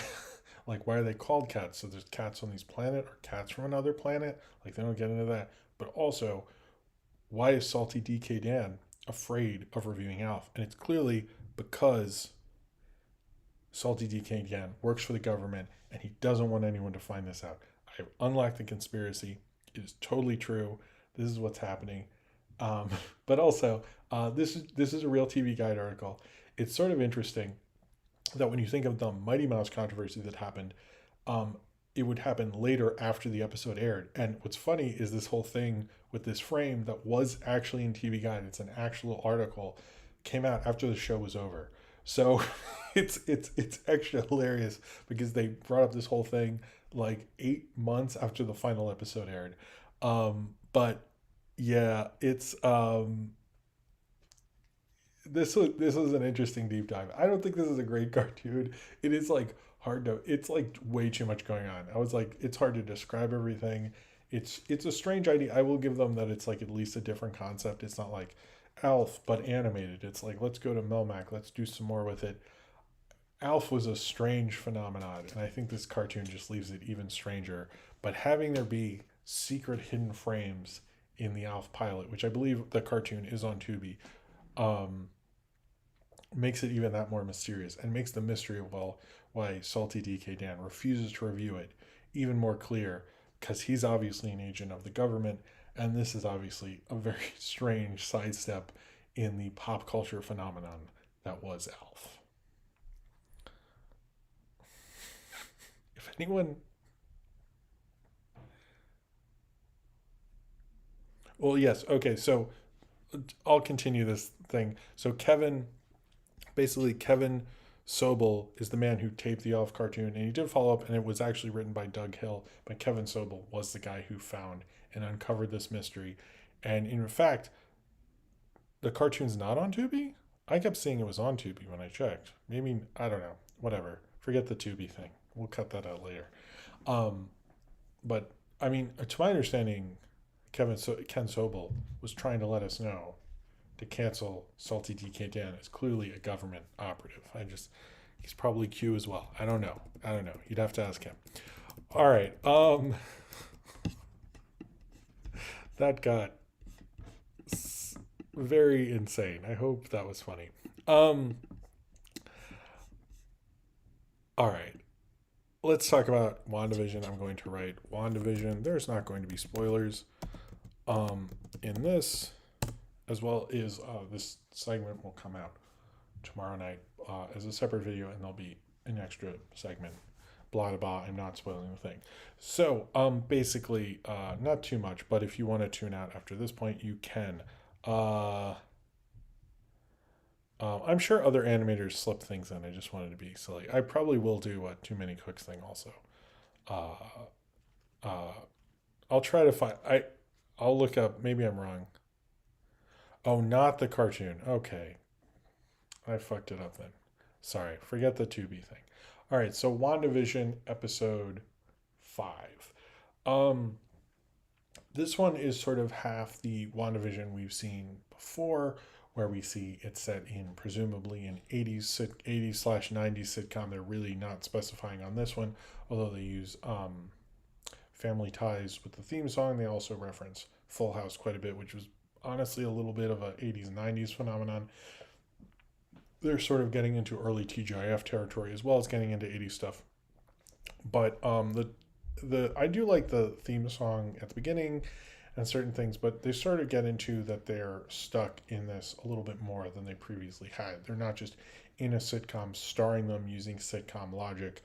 Like, why are they called cats? So there's cats on this planet or cats from another planet? Like, they don't get into that. But also, why is Salty DK Dan afraid of reviewing Alf? And it's clearly because Salty DK Dan works for the government and he doesn't want anyone to find this out. I've unlocked the conspiracy. It is totally true. This is what's happening. But also, this is a real TV Guide article. It's sort of interesting that when you think of the Mighty Mouse controversy that happened, it would happen later after the episode aired. And what's funny is this whole thing with this frame that was actually in TV Guide, it's an actual article, came out after the show was over. So it's extra hilarious because they brought up this whole thing like 8 months after the final episode aired. But yeah, it's this was an interesting deep dive. I don't think this is a great cartoon. It is like it's like way too much going on. I was like, it's hard to describe everything. It's a strange idea. I will give them that it's like at least a different concept. It's not like Alf but animated. It's like, let's go to Melmac, let's do some more with it. Alf was a strange phenomenon, and I think this cartoon just leaves it even stranger. But having there be secret hidden frames in the Alf pilot, which I believe the cartoon is on Tubi, makes it even that more mysterious and makes the mystery of why Salty DK Dan refuses to review it even more clear, because he's obviously an agent of the government, and this is obviously a very strange sidestep in the pop culture phenomenon that was Alf. If anyone... Well, yes, okay, so I'll continue this thing. So Kevin Sobel is the man who taped the Elf cartoon, and he did follow up, and it was actually written by Doug Hill, but Kevin Sobel was the guy who found and uncovered this mystery. And in fact, the cartoon's not on Tubi? I kept seeing it was on Tubi when I checked. Maybe, I don't know. Whatever. Forget the Tubi thing. We'll cut that out later. Um, but, I mean, to my understanding, Ken Sobel was trying to let us know to cancel Salty DK Dan is clearly a government operative. He's probably Q as well. I don't know. You'd have to ask him. All right. That got very insane. I hope that was funny. All right. Let's talk about WandaVision. I'm going to write WandaVision. There's not going to be spoilers in this, as well as this segment will come out tomorrow night as a separate video, and there'll be an extra segment. Blah blah blah. I'm not spoiling the thing. So basically, not too much, but if you want to tune out after this point, you can. I'm sure other animators slip things in. I just wanted to be silly. I probably will do a Too Many Cooks thing also. Uh, uh, I'll try to find. I'll look up. Maybe I'm wrong. Oh, not the cartoon. Okay, I fucked it up then. Sorry. Forget the Tubi thing. All right. So WandaVision episode 5. Um, this one is sort of half the WandaVision we've seen before, where we see it set in presumably an 80s/90s sitcom. They're really not specifying on this one, although they use Family Ties with the theme song. They also reference Full House quite a bit, which was honestly a little bit of a 80s 90s phenomenon. They're sort of getting into early TGIF territory as well as getting into 80s stuff. But the I do like the theme song at the beginning and certain things, but they sort of get into that they're stuck in this a little bit more than they previously had. They're not just in a sitcom starring them using sitcom logic,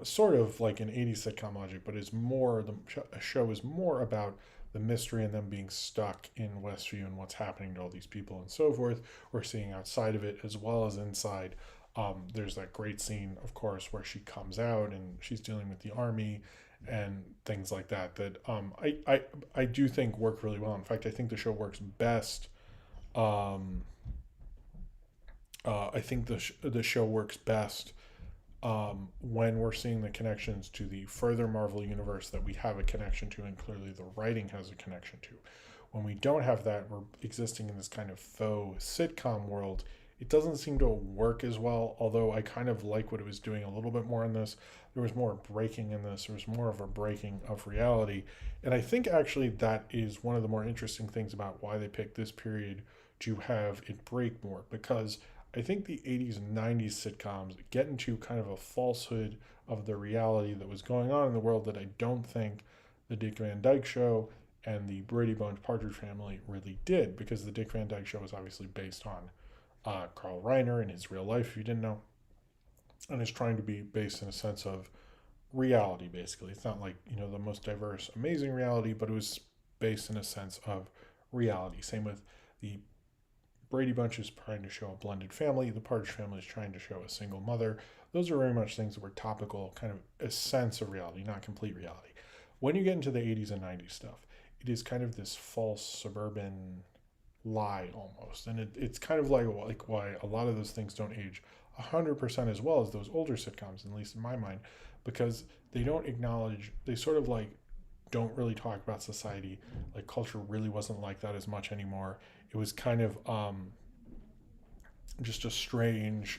sort of like an 80s sitcom logic, but it's more, the show is more about the mystery and them being stuck in Westview and what's happening to all these people and so forth. We're seeing outside of it as well as inside. There's that great scene, of course, where she comes out and she's dealing with the army and things like that. That I do think work really well. In fact, I think the show works best. Um, I think the show works best when we're seeing the connections to the further Marvel universe that we have a connection to, and clearly the writing has a connection to. When we don't have that, we're existing in this kind of faux sitcom world. It doesn't seem to work as well, although I kind of like what it was doing a little bit more in this. There was more breaking in this. There was more of a breaking of reality. And I think actually that is one of the more interesting things about why they picked this period to have it break more, because I think the 80s and 90s sitcoms get into kind of a falsehood of the reality that was going on in the world that I don't think the Dick Van Dyke Show and the Brady Bunch Partridge Family really did, because the Dick Van Dyke Show is obviously based on Carl Reiner in his real life, if you didn't know, and is trying to be based in a sense of reality, basically. It's not like, the most diverse, amazing reality, but it was based in a sense of reality. Same with the Brady Bunch is trying to show a blended family. The Partridge Family is trying to show a single mother. Those are very much things that were topical, kind of a sense of reality, not complete reality. When you get into the 80s and 90s stuff, it is kind of this false suburban lie almost. And it's kind of like why a lot of those things don't age 100% as well as those older sitcoms, at least in my mind, because they don't acknowledge, they sort of like don't really talk about society. Like culture really wasn't like that as much anymore. It was kind of just a strange,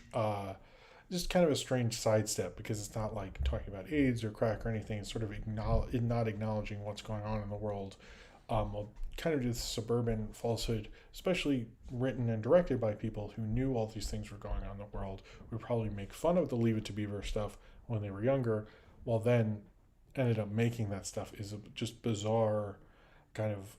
just kind of a strange sidestep, because it's not like talking about AIDS or crack or anything. It's sort of not acknowledging what's going on in the world. Kind of just suburban falsehood, especially written and directed by people who knew all these things were going on in the world, would probably make fun of the Leave It to Beaver stuff when they were younger, while then ended up making that stuff is a just bizarre kind of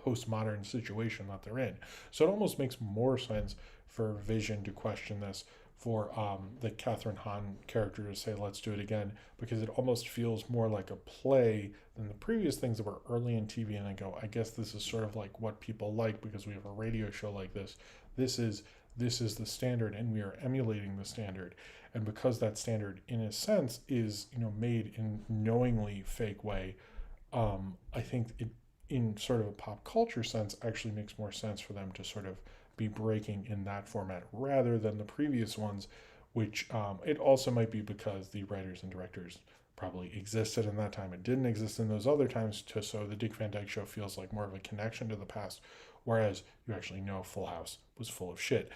postmodern situation that they're in. So it almost makes more sense for Vision to question this for the Catherine Hahn character to say, let's do it again, because it almost feels more like a play than the previous things that were early in TV. And I go, I guess this is sort of like what people like because we have a radio show like this. This is this is the standard, and we are emulating the standard. And because that standard, in a sense, is made in knowingly fake way, I think it, in sort of a pop culture sense, actually makes more sense for them to sort of be breaking in that format rather than the previous ones, which it also might be because the writers and directors probably existed in that time and didn't exist in those other times, so the Dick Van Dyke Show feels like more of a connection to the past, whereas you actually know Full House was full of shit.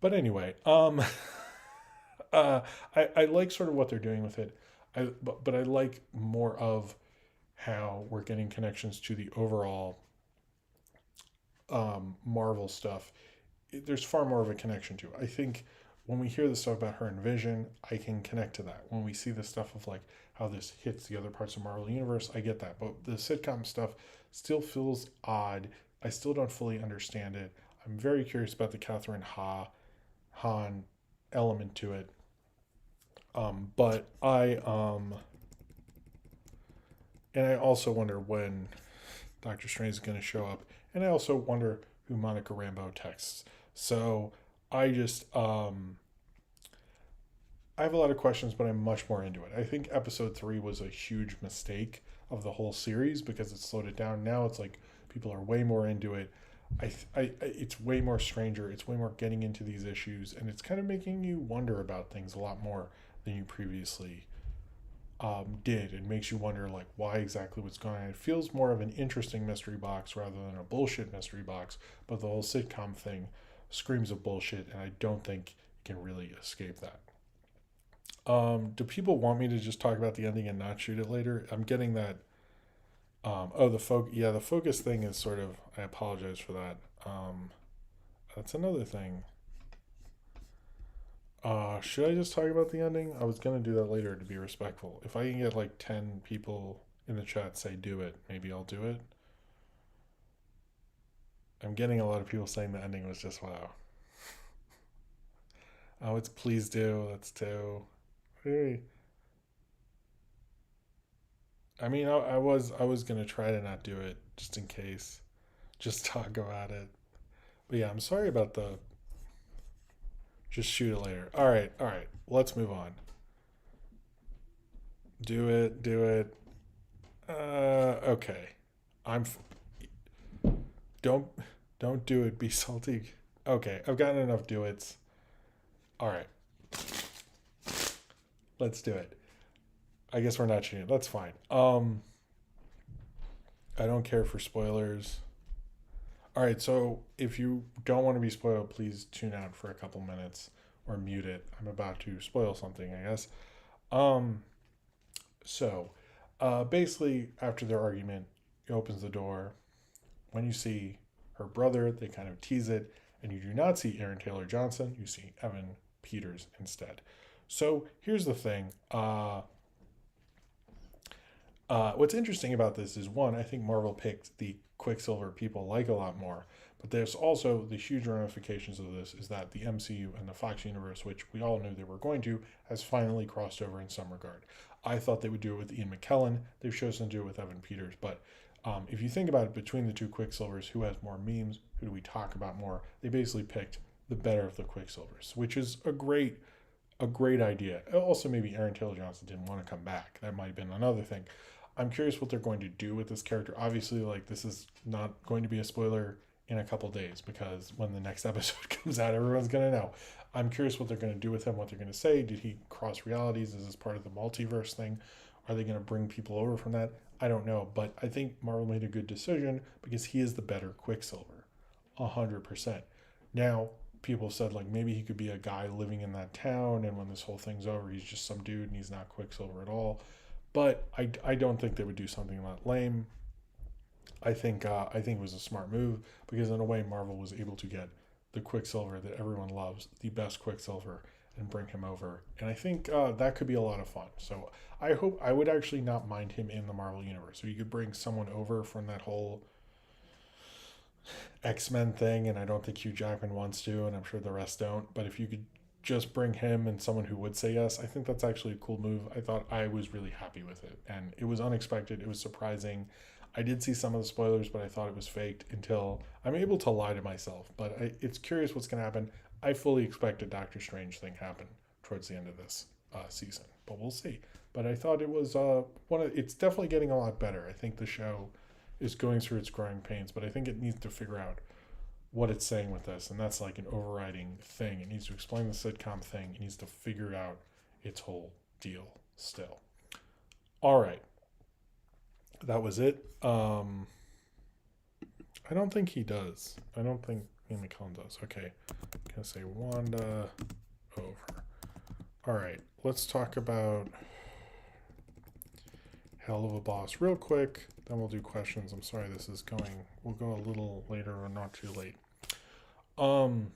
But anyway, uh, I like sort of what they're doing with it, but I like more of how we're getting connections to the overall Marvel stuff. There's far more of a connection to. I think when we hear the stuff about her and Vision, I can connect to that. When we see the stuff of like how this hits the other parts of Marvel Universe, I get that. But the sitcom stuff still feels odd. I still don't fully understand it. I'm very curious about the Hahn element to it. But and I also wonder when Doctor Strange is going to show up, and I also wonder who Monica Rambeau texts. So I just I have a lot of questions, but I'm much more into it. I think episode 3 was a huge mistake of the whole series because it slowed it down. Now it's like people are way more into it. It's way more stranger. It's way more getting into these issues, and it's kind of making you wonder about things a lot more than you previously did. It makes you wonder like why exactly what's going on. It feels more of an interesting mystery box rather than a bullshit mystery box. But the whole sitcom thing screams of bullshit, and I don't think you can really escape that. Do people want me to just talk about the ending and not shoot it later? I'm getting that. Oh, the focus thing is sort of. I apologize for that. That's another thing. Should I just talk about the ending? I was gonna do that later to be respectful. If I can get like 10 people in the chat say do it, maybe I'll do it. I'm getting a lot of people saying the ending was just wow. Oh, it's please do. That's two. Hey. I mean, I was gonna try to not do it just in case, just talk about it. But yeah, I'm sorry about the. Just shoot it later. All right. Let's move on. Do it. Okay. I'm. Don't, don't do it. Be salty. Okay, I've gotten enough do it's. All right, let's do it. I guess we're not cheating. That's fine. I don't care for spoilers. All right, so if you don't want to be spoiled, please tune out for a couple minutes or mute it. I'm about to spoil something, I guess. Um, so, basically, after their argument, he opens the door. When you see her brother, they kind of tease it, and you do not see Aaron Taylor Johnson. You see Evan Peters instead. So here's the thing. What's interesting about this is one, I think Marvel picked the Quicksilver people like a lot more, but there's also the huge ramifications of this is that the MCU and the Fox universe, which we all knew they were going to, has finally crossed over in some regard. I thought they would do it with Ian McKellen. They've chosen to do it with Evan Peters, but if you think about it, between the two Quicksilvers, who has more memes? Who do we talk about more? They basically picked the better of the Quicksilvers, which is a great idea. Also, maybe Aaron Taylor Johnson didn't want to come back. That might have been another thing. I'm curious what they're going to do with this character. Obviously, like this is not going to be a spoiler in a couple days because when the next episode comes out, everyone's gonna know. I'm curious what they're going to do with him. What they're going to say. Did he cross realities? Is this part of the multiverse thing? Are they going to bring people over from that? I don't know, but I think Marvel made a good decision because he is the better Quicksilver, 100%. Now, people said like maybe he could be a guy living in that town, and when this whole thing's over, he's just some dude and he's not Quicksilver at all. But I don't think they would do something that lame. I think it was a smart move because in a way Marvel was able to get the Quicksilver that everyone loves, the best Quicksilver, and bring him over. And I think that could be a lot of fun. So I would actually not mind him in the Marvel universe. So you could bring someone over from that whole X-Men thing, and I don't think Hugh Jackman wants to, and I'm sure the rest don't. But if you could just bring him and someone who would say yes. I think that's actually a cool move. I thought I was really happy with it, and it was unexpected. It was surprising. I did see some of the spoilers, but I thought it was faked until I'm able to lie to myself. But it's curious what's going to happen. I fully expect a Doctor Strange thing happen towards the end of this season, but we'll see. But I thought it was it's definitely getting a lot better. I think the show is going through its growing pains, but I think it needs to figure out what it's saying with this, and that's like an overriding thing. It needs to explain the sitcom thing. It needs to figure out its whole deal still. All right. That was it. I don't think he does. I don't think Ian McKellen does. Okay. I'm going to say Wanda over. All right. Let's talk about Helluva Boss real quick. Then we'll do questions. I'm sorry this is going. We'll go a little later or not too late. So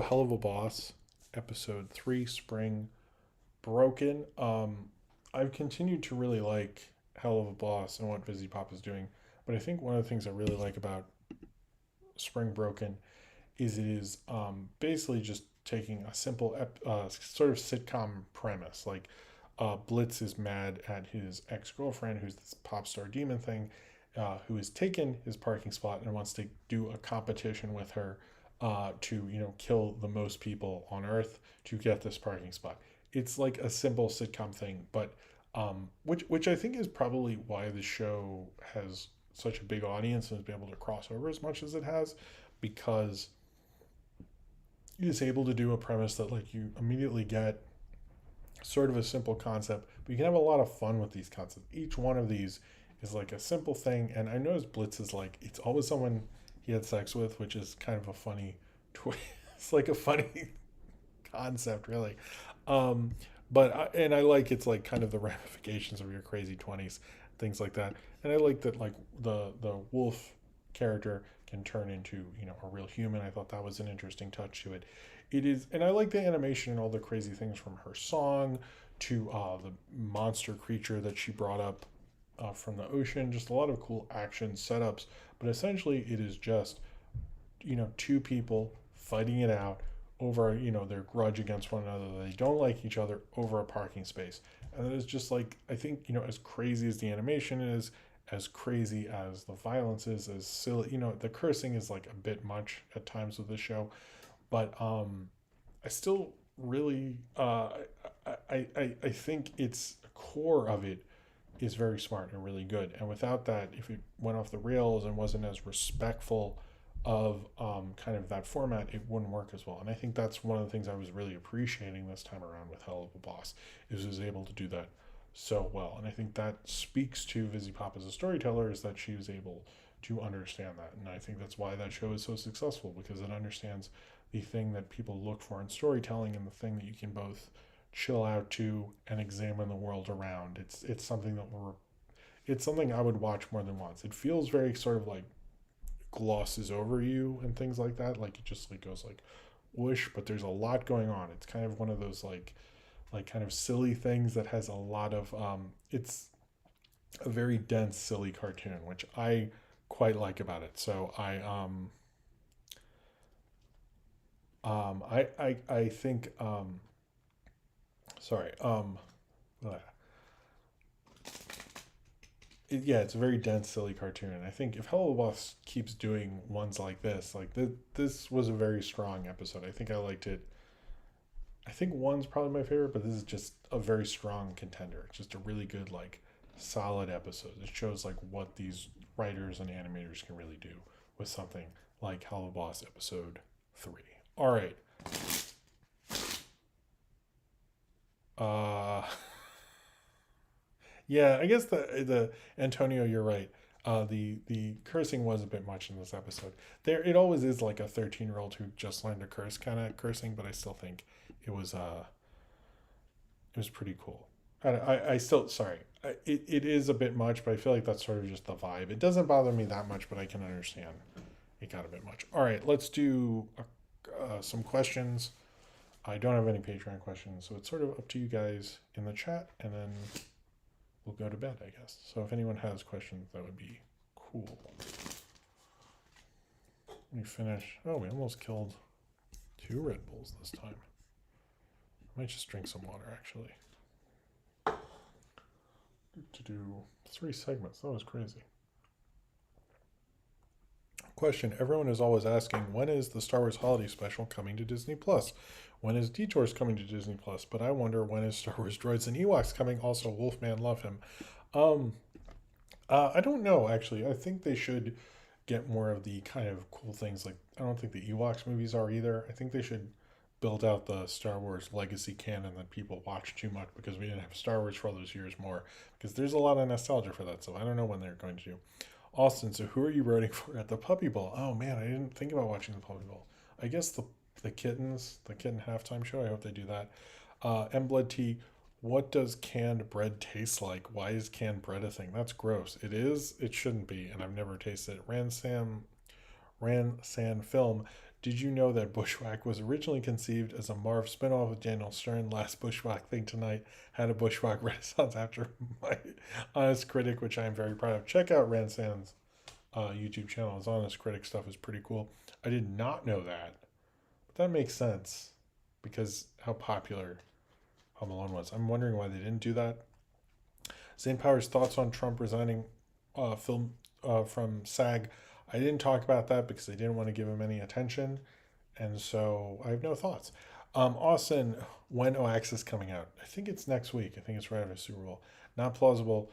Helluva Boss, episode 3, Spring Broken. I've continued to really like Helluva Boss and what Vizzy Pop is doing, but I think one of the things I really like about Spring Broken is it is basically just taking a simple sort of sitcom premise. Like Blitz is mad at his ex-girlfriend, who's this pop star demon thing, who has taken his parking spot and wants to do a competition with her to kill the most people on Earth to get this parking spot. It's like a simple sitcom thing, but which I think is probably why the show has such a big audience and has been able to cross over as much as it has, because it is able to do a premise that like you immediately get sort of a simple concept, but you can have a lot of fun with these concepts. Each one of these is like a simple thing, and I noticed Blitz is like, it's always someone he had sex with, which is kind of a funny twist. It's like a funny concept, really. But I like it's like kind of the ramifications of your crazy 20s, things like that. And I like that like the wolf character can turn into a real human. I thought that was an interesting touch to it. It is, and I like the animation and all the crazy things from her song to the monster creature that she brought up from the ocean. Just a lot of cool action setups. But essentially, it is just two people fighting it out over their grudge against one another. They don't like each other over a parking space, and it is just like, I think as crazy as the animation is, as crazy as the violence is, as silly, the cursing is like a bit much at times with the show, but I still really I think its core of it is very smart and really good. And without that, if it went off the rails and wasn't as respectful of kind of that format, it wouldn't work as well. And I think that's one of the things I was really appreciating this time around with Helluva Boss, is it was able to do that so well. And I think that speaks to Vizzy Pop as a storyteller, is that she was able to understand that. And I think that's why that show is so successful, because it understands the thing that people look for in storytelling and the thing that you can both chill out to and examine the world around. It's something that it's something I would watch more than once. It feels very sort of like glosses over you and things like that. Like it just like goes like whoosh, but there's a lot going on. It's kind of one of those like kind of silly things that has a lot of it's a very dense, silly cartoon, which I quite like about it. So I think sorry yeah, it's a very dense, silly cartoon. And I think if Helluva Boss keeps doing ones like this, like this was a very strong episode. I think I liked it. I think one's probably my favorite, but this is just a very strong contender. It's just a really good, like, solid episode. It shows like what these writers and animators can really do with something like Helluva Boss episode 3. All right. Yeah, I guess the Antonio, you're right. The cursing was a bit much in this episode. It always is like a 13-year-old who just learned to curse kind of cursing, but I still think it was pretty cool. I still, sorry, it is a bit much, but I feel like that's sort of just the vibe. It doesn't bother me that much, but I can understand it got a bit much. All right, let's do some questions. I don't have any Patreon questions, so it's sort of up to you guys in the chat, and then we'll go to bed, I guess. So if anyone has questions, that would be cool. Let me finish. Oh, we almost killed 2 Red Bulls this time. I might just drink some water, actually. To do 3 segments. That was crazy. Question. Everyone is always asking, when is the Star Wars Holiday Special coming to Disney Plus? When is Detours coming to Disney Plus? But I wonder, when is Star Wars Droids and Ewoks coming? Also, Wolfman, love him. I don't know, actually. I think they should get more of the kind of cool things. Like, I don't think the Ewoks movies are either. I think they should build out the Star Wars legacy canon that people watch too much because we didn't have Star Wars for all those years more. Because there's a lot of nostalgia for that, so I don't know when they're going to do. Austin, so who are you rooting for at the Puppy Bowl? Oh man, I didn't think about watching the Puppy Bowl. I guess the kittens, the kitten halftime show. I hope they do that. M Blood T, what does canned bread taste like? Why is canned bread a thing? That's gross. It is. It shouldn't be, and I've never tasted it. Ransan Film. Did you know that Bushwhack was originally conceived as a Marv spinoff of Daniel Stern? Last Bushwhack thing tonight had a Bushwhack renaissance after my Honest Critic, which I am very proud of. Check out Ransan's YouTube channel. His Honest Critic stuff is pretty cool. I did not know that, but that makes sense because how popular Home Alone was. I'm wondering why they didn't do that. Zane Powers' thoughts on Trump resigning film from SAG. I didn't talk about that because I didn't want to give him any attention, and so I have no thoughts. Austin, when OX is coming out? I think it's next week. I think it's right after Super Bowl. Not plausible.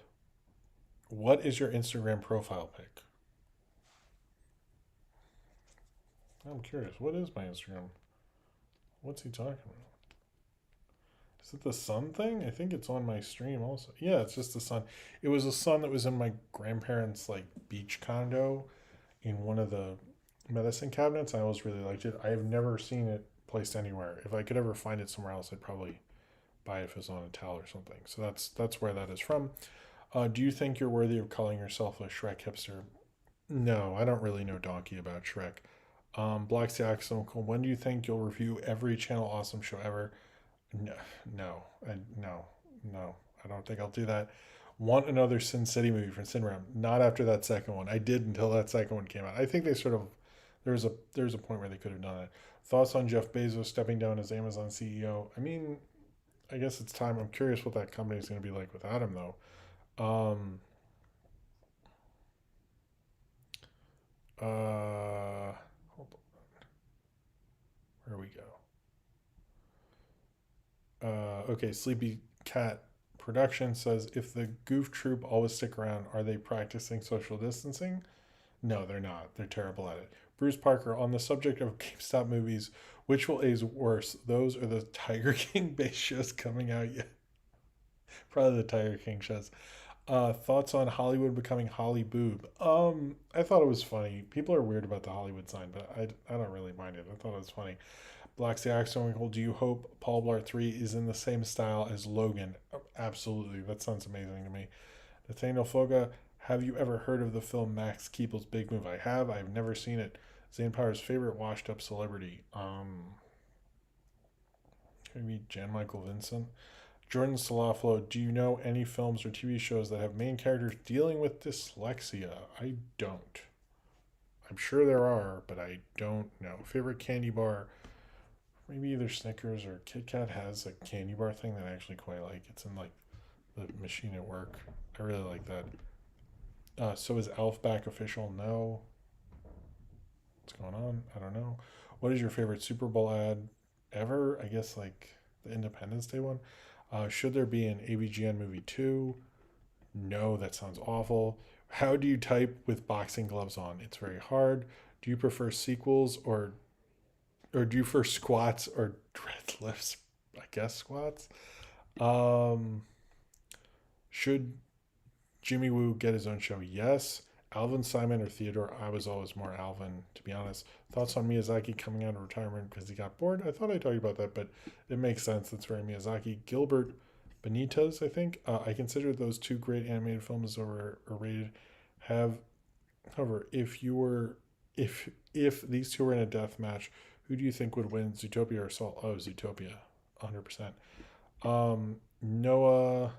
What is your Instagram profile pic? I'm curious. What is my Instagram? What's he talking about? Is it the sun thing? I think it's on my stream also. Yeah, it's just the sun. It was a sun that was in my grandparents' like beach condo in one of the medicine cabinets. I always really liked it. I have never seen it placed anywhere. If I could ever find it somewhere else, I'd probably buy it if it was on a towel or something. So that's where that is from. Do you think you're worthy of calling yourself a Shrek hipster? No, I don't really know donkey about Shrek. Black Sea Accidental, when do you think you'll review every Channel Awesome show ever? No, no. I don't think I'll do that. Want another Sin City movie from Cinerama? Not after that second one. I did until that second one came out. I think they sort of there's a point where they could have done it. Thoughts on Jeff Bezos stepping down as Amazon CEO? I mean, I guess it's time. I'm curious what that company is going to be like without him, though. Hold on. Where we go? Okay, Sleepy Cat Production says, if the Goof Troop always stick around, are they practicing social distancing? No, they're not. They're terrible at it. Bruce Parker, on the subject of GameStop movies, which will age worse? Those are the Tiger King based shows coming out yet? Probably the Tiger King shows. Thoughts on Hollywood becoming Holly Boob? I thought it was funny. People are weird about the Hollywood sign, but I don't really mind it. I thought it was funny. Black Sea Axel, do you hope Paul Blart 3 is in the same style as Logan? Absolutely. That sounds amazing to me. Nathaniel Foga, have you ever heard of the film Max Keeple's Big Move? I have. I've never seen it. Zane Power's favorite washed up celebrity. Maybe Jan Michael Vincent. Jordan Salaflo, do you know any films or TV shows that have main characters dealing with dyslexia? I don't. I'm sure there are, but I don't know. Favorite candy bar? Maybe either Snickers or Kit Kat has a candy bar thing that I actually quite like. It's in like the machine at work. I really like that. So is Elf back official? No. What's going on? I don't know. What is your favorite Super Bowl ad ever? I guess like the Independence Day one. Should there be an AVGN movie 2? No, that sounds awful. How do you type with boxing gloves on? It's very hard. Do you prefer sequels or do you prefer squats or deadlifts? I guess squats. Should Jimmy Woo get his own show? Yes. Alvin, Simon, or Theodore? I was always more Alvin, to be honest. Thoughts on Miyazaki coming out of retirement because he got bored? I thought I told you about that, but it makes sense. It's very Miyazaki. Gilbert Benitez, I think. I consider those 2 great animated films overrated. However, if these 2 were in a death match, who do you think would win, Zootopia or Soul? Oh, Zootopia, 100%. Noah.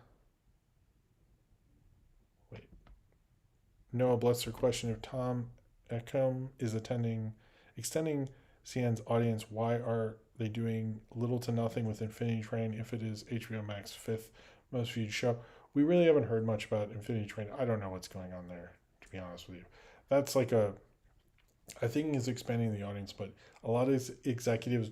Noah Blitzer question if Tom Eckham is extending CN's audience, why are they doing little to nothing with Infinity Train if it is HBO Max's fifth most viewed show? We really haven't heard much about Infinity Train. I don't know what's going on there, to be honest with you. That's like I think it's expanding the audience, but a lot of executives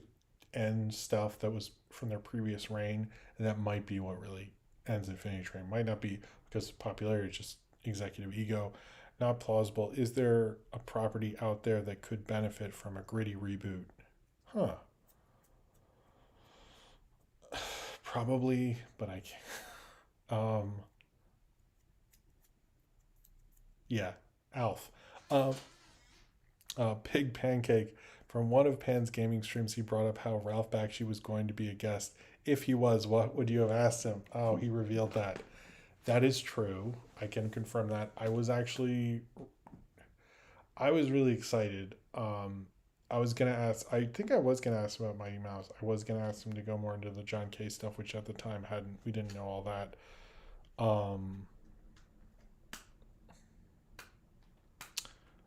end stuff that was from their previous reign, and that might be what really ends Infinity Train. Might not be because of popularity, it's just executive ego. Not plausible. Is there a property out there that could benefit from a gritty reboot? Huh. Probably, but I can't. Um, yeah, Alf. Um, Pig Pancake. From one of Pan's gaming streams, he brought up how Ralph Bakshi was going to be a guest. If he was, what would you have asked him? Oh, he revealed that. That is true. I can confirm that. I was really excited. I was gonna ask. I think I was gonna ask about Mighty Mouse. I was gonna ask him to go more into the John K stuff, which at the time hadn't. We didn't know all that. Um,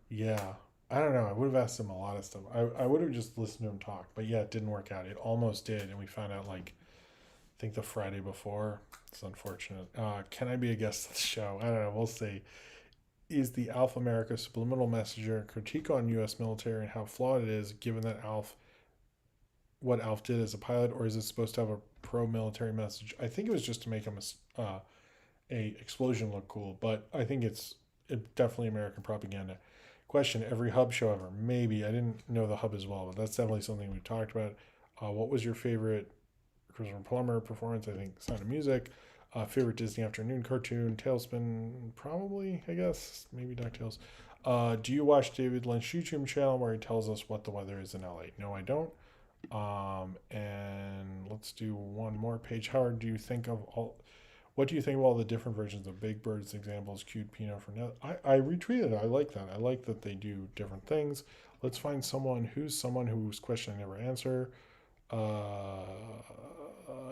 yeah, I don't know. I would have asked him a lot of stuff. I would have just listened to him talk, but yeah, it didn't work out. It almost did, and we found out like I think the Friday before. It's unfortunate. Can I be a guest on the show? I don't know. We'll see. Is the Alpha America subliminal messenger a critique on U.S. military and how flawed it is, given that what Alf did as a pilot, or is it supposed to have a pro-military message? I think it was just to make him a explosion look cool, but I think it definitely American propaganda. Question: every hub show ever? Maybe. I didn't know the hub as well, but that's definitely something we've talked about. What was your favorite Christopher Plummer performance? I think Sound of Music. Favorite Disney afternoon cartoon? Tailspin, probably. I guess maybe Ducktales. Do you watch David Lynch YouTube channel where he tells us what the weather is in LA? No, I don't. And let's do one more page. Howard, do you think of all? What do you think of all the different versions of Big Bird's examples? Cute Pinot for now. I retweeted it. I like that. I like that they do different things. Let's find someone whose question I never answer.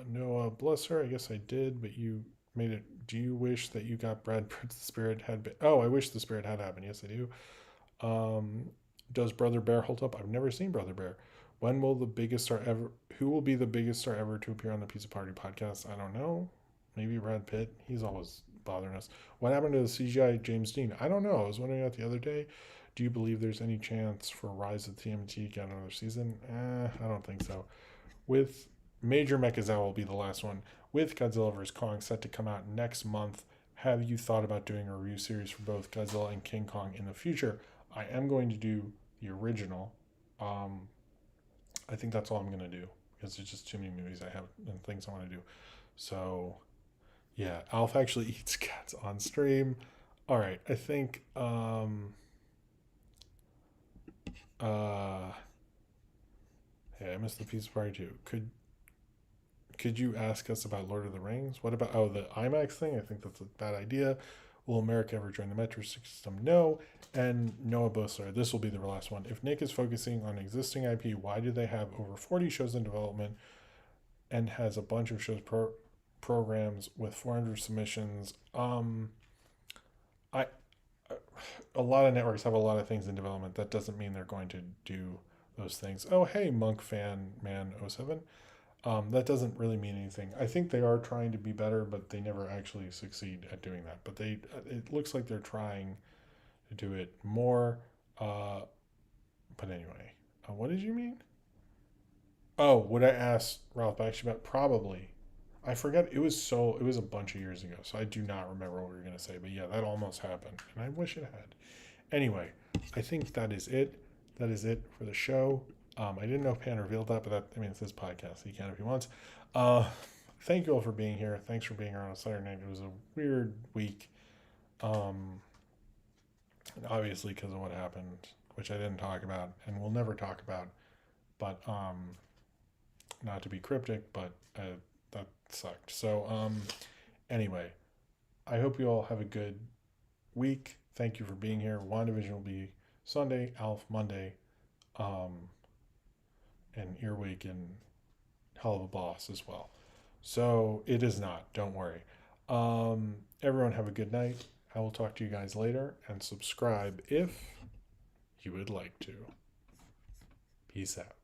Noah, bless her. I guess I did, but you made it. Do you wish that you got Brad Pitt's Spirit had been? Oh, I wish the Spirit had happened. Yes, I do. Um, does Brother Bear hold up? I've never seen Brother Bear. When will the biggest star ever? Who will be the biggest star ever to appear on the Pizza Party podcast? I don't know. Maybe Brad Pitt. He's always bothering us. What happened to the CGI James Dean? I don't know. I was wondering that the other day. Do you believe there's any chance for Rise of TMT to get another season? I don't think so. With Major Mechazow will be the last one. With Godzilla vs. Kong set to come out next month, have you thought about doing a review series for both Godzilla and King Kong in the future? I am going to do the original. Um, I think that's all I'm going to do because there's just too many movies I have and things I want to do. So, yeah, Alf actually eats cats on stream. All right, I think uh hey, I missed the pizza party too. Could you ask us about Lord of the Rings? What about the IMAX thing? I think that's a bad idea. Will America ever join the metro system? No. And Noah Bosler, this will be the last one. If Nick is focusing on existing IP, why do they have over 40 shows in development and has a bunch of programs with 400 submissions? I A lot of networks have a lot of things in development. That doesn't mean they're going to do those things. Oh, hey, Monk Fan Man 07. That doesn't really mean anything. I think they are trying to be better, but they never actually succeed at doing that. But it looks like they're trying to do it more. Uh, but anyway, what did you mean? Oh, would I ask Ralph Bakshi about? Probably. I forget. It was a bunch of years ago, so I do not remember what we were gonna say. But yeah, that almost happened, and I wish it had. Anyway, I think that is it. That is it for the show. I didn't know if Pan revealed that, but it's his podcast. He can if he wants. Uh, Thank you all for being here. Thanks for being here on a Saturday night. It was a weird week. Um, Obviously because of what happened, which I didn't talk about and will never talk about. But not to be cryptic, but that sucked. So anyway, I hope you all have a good week. Thank you for being here. WandaVision will be Sunday, Alf Monday, um, and Earwig and Helluva Boss as well. So it is not. Don't worry. Everyone have a good night. I will talk to you guys later and subscribe if you would like to. Peace out.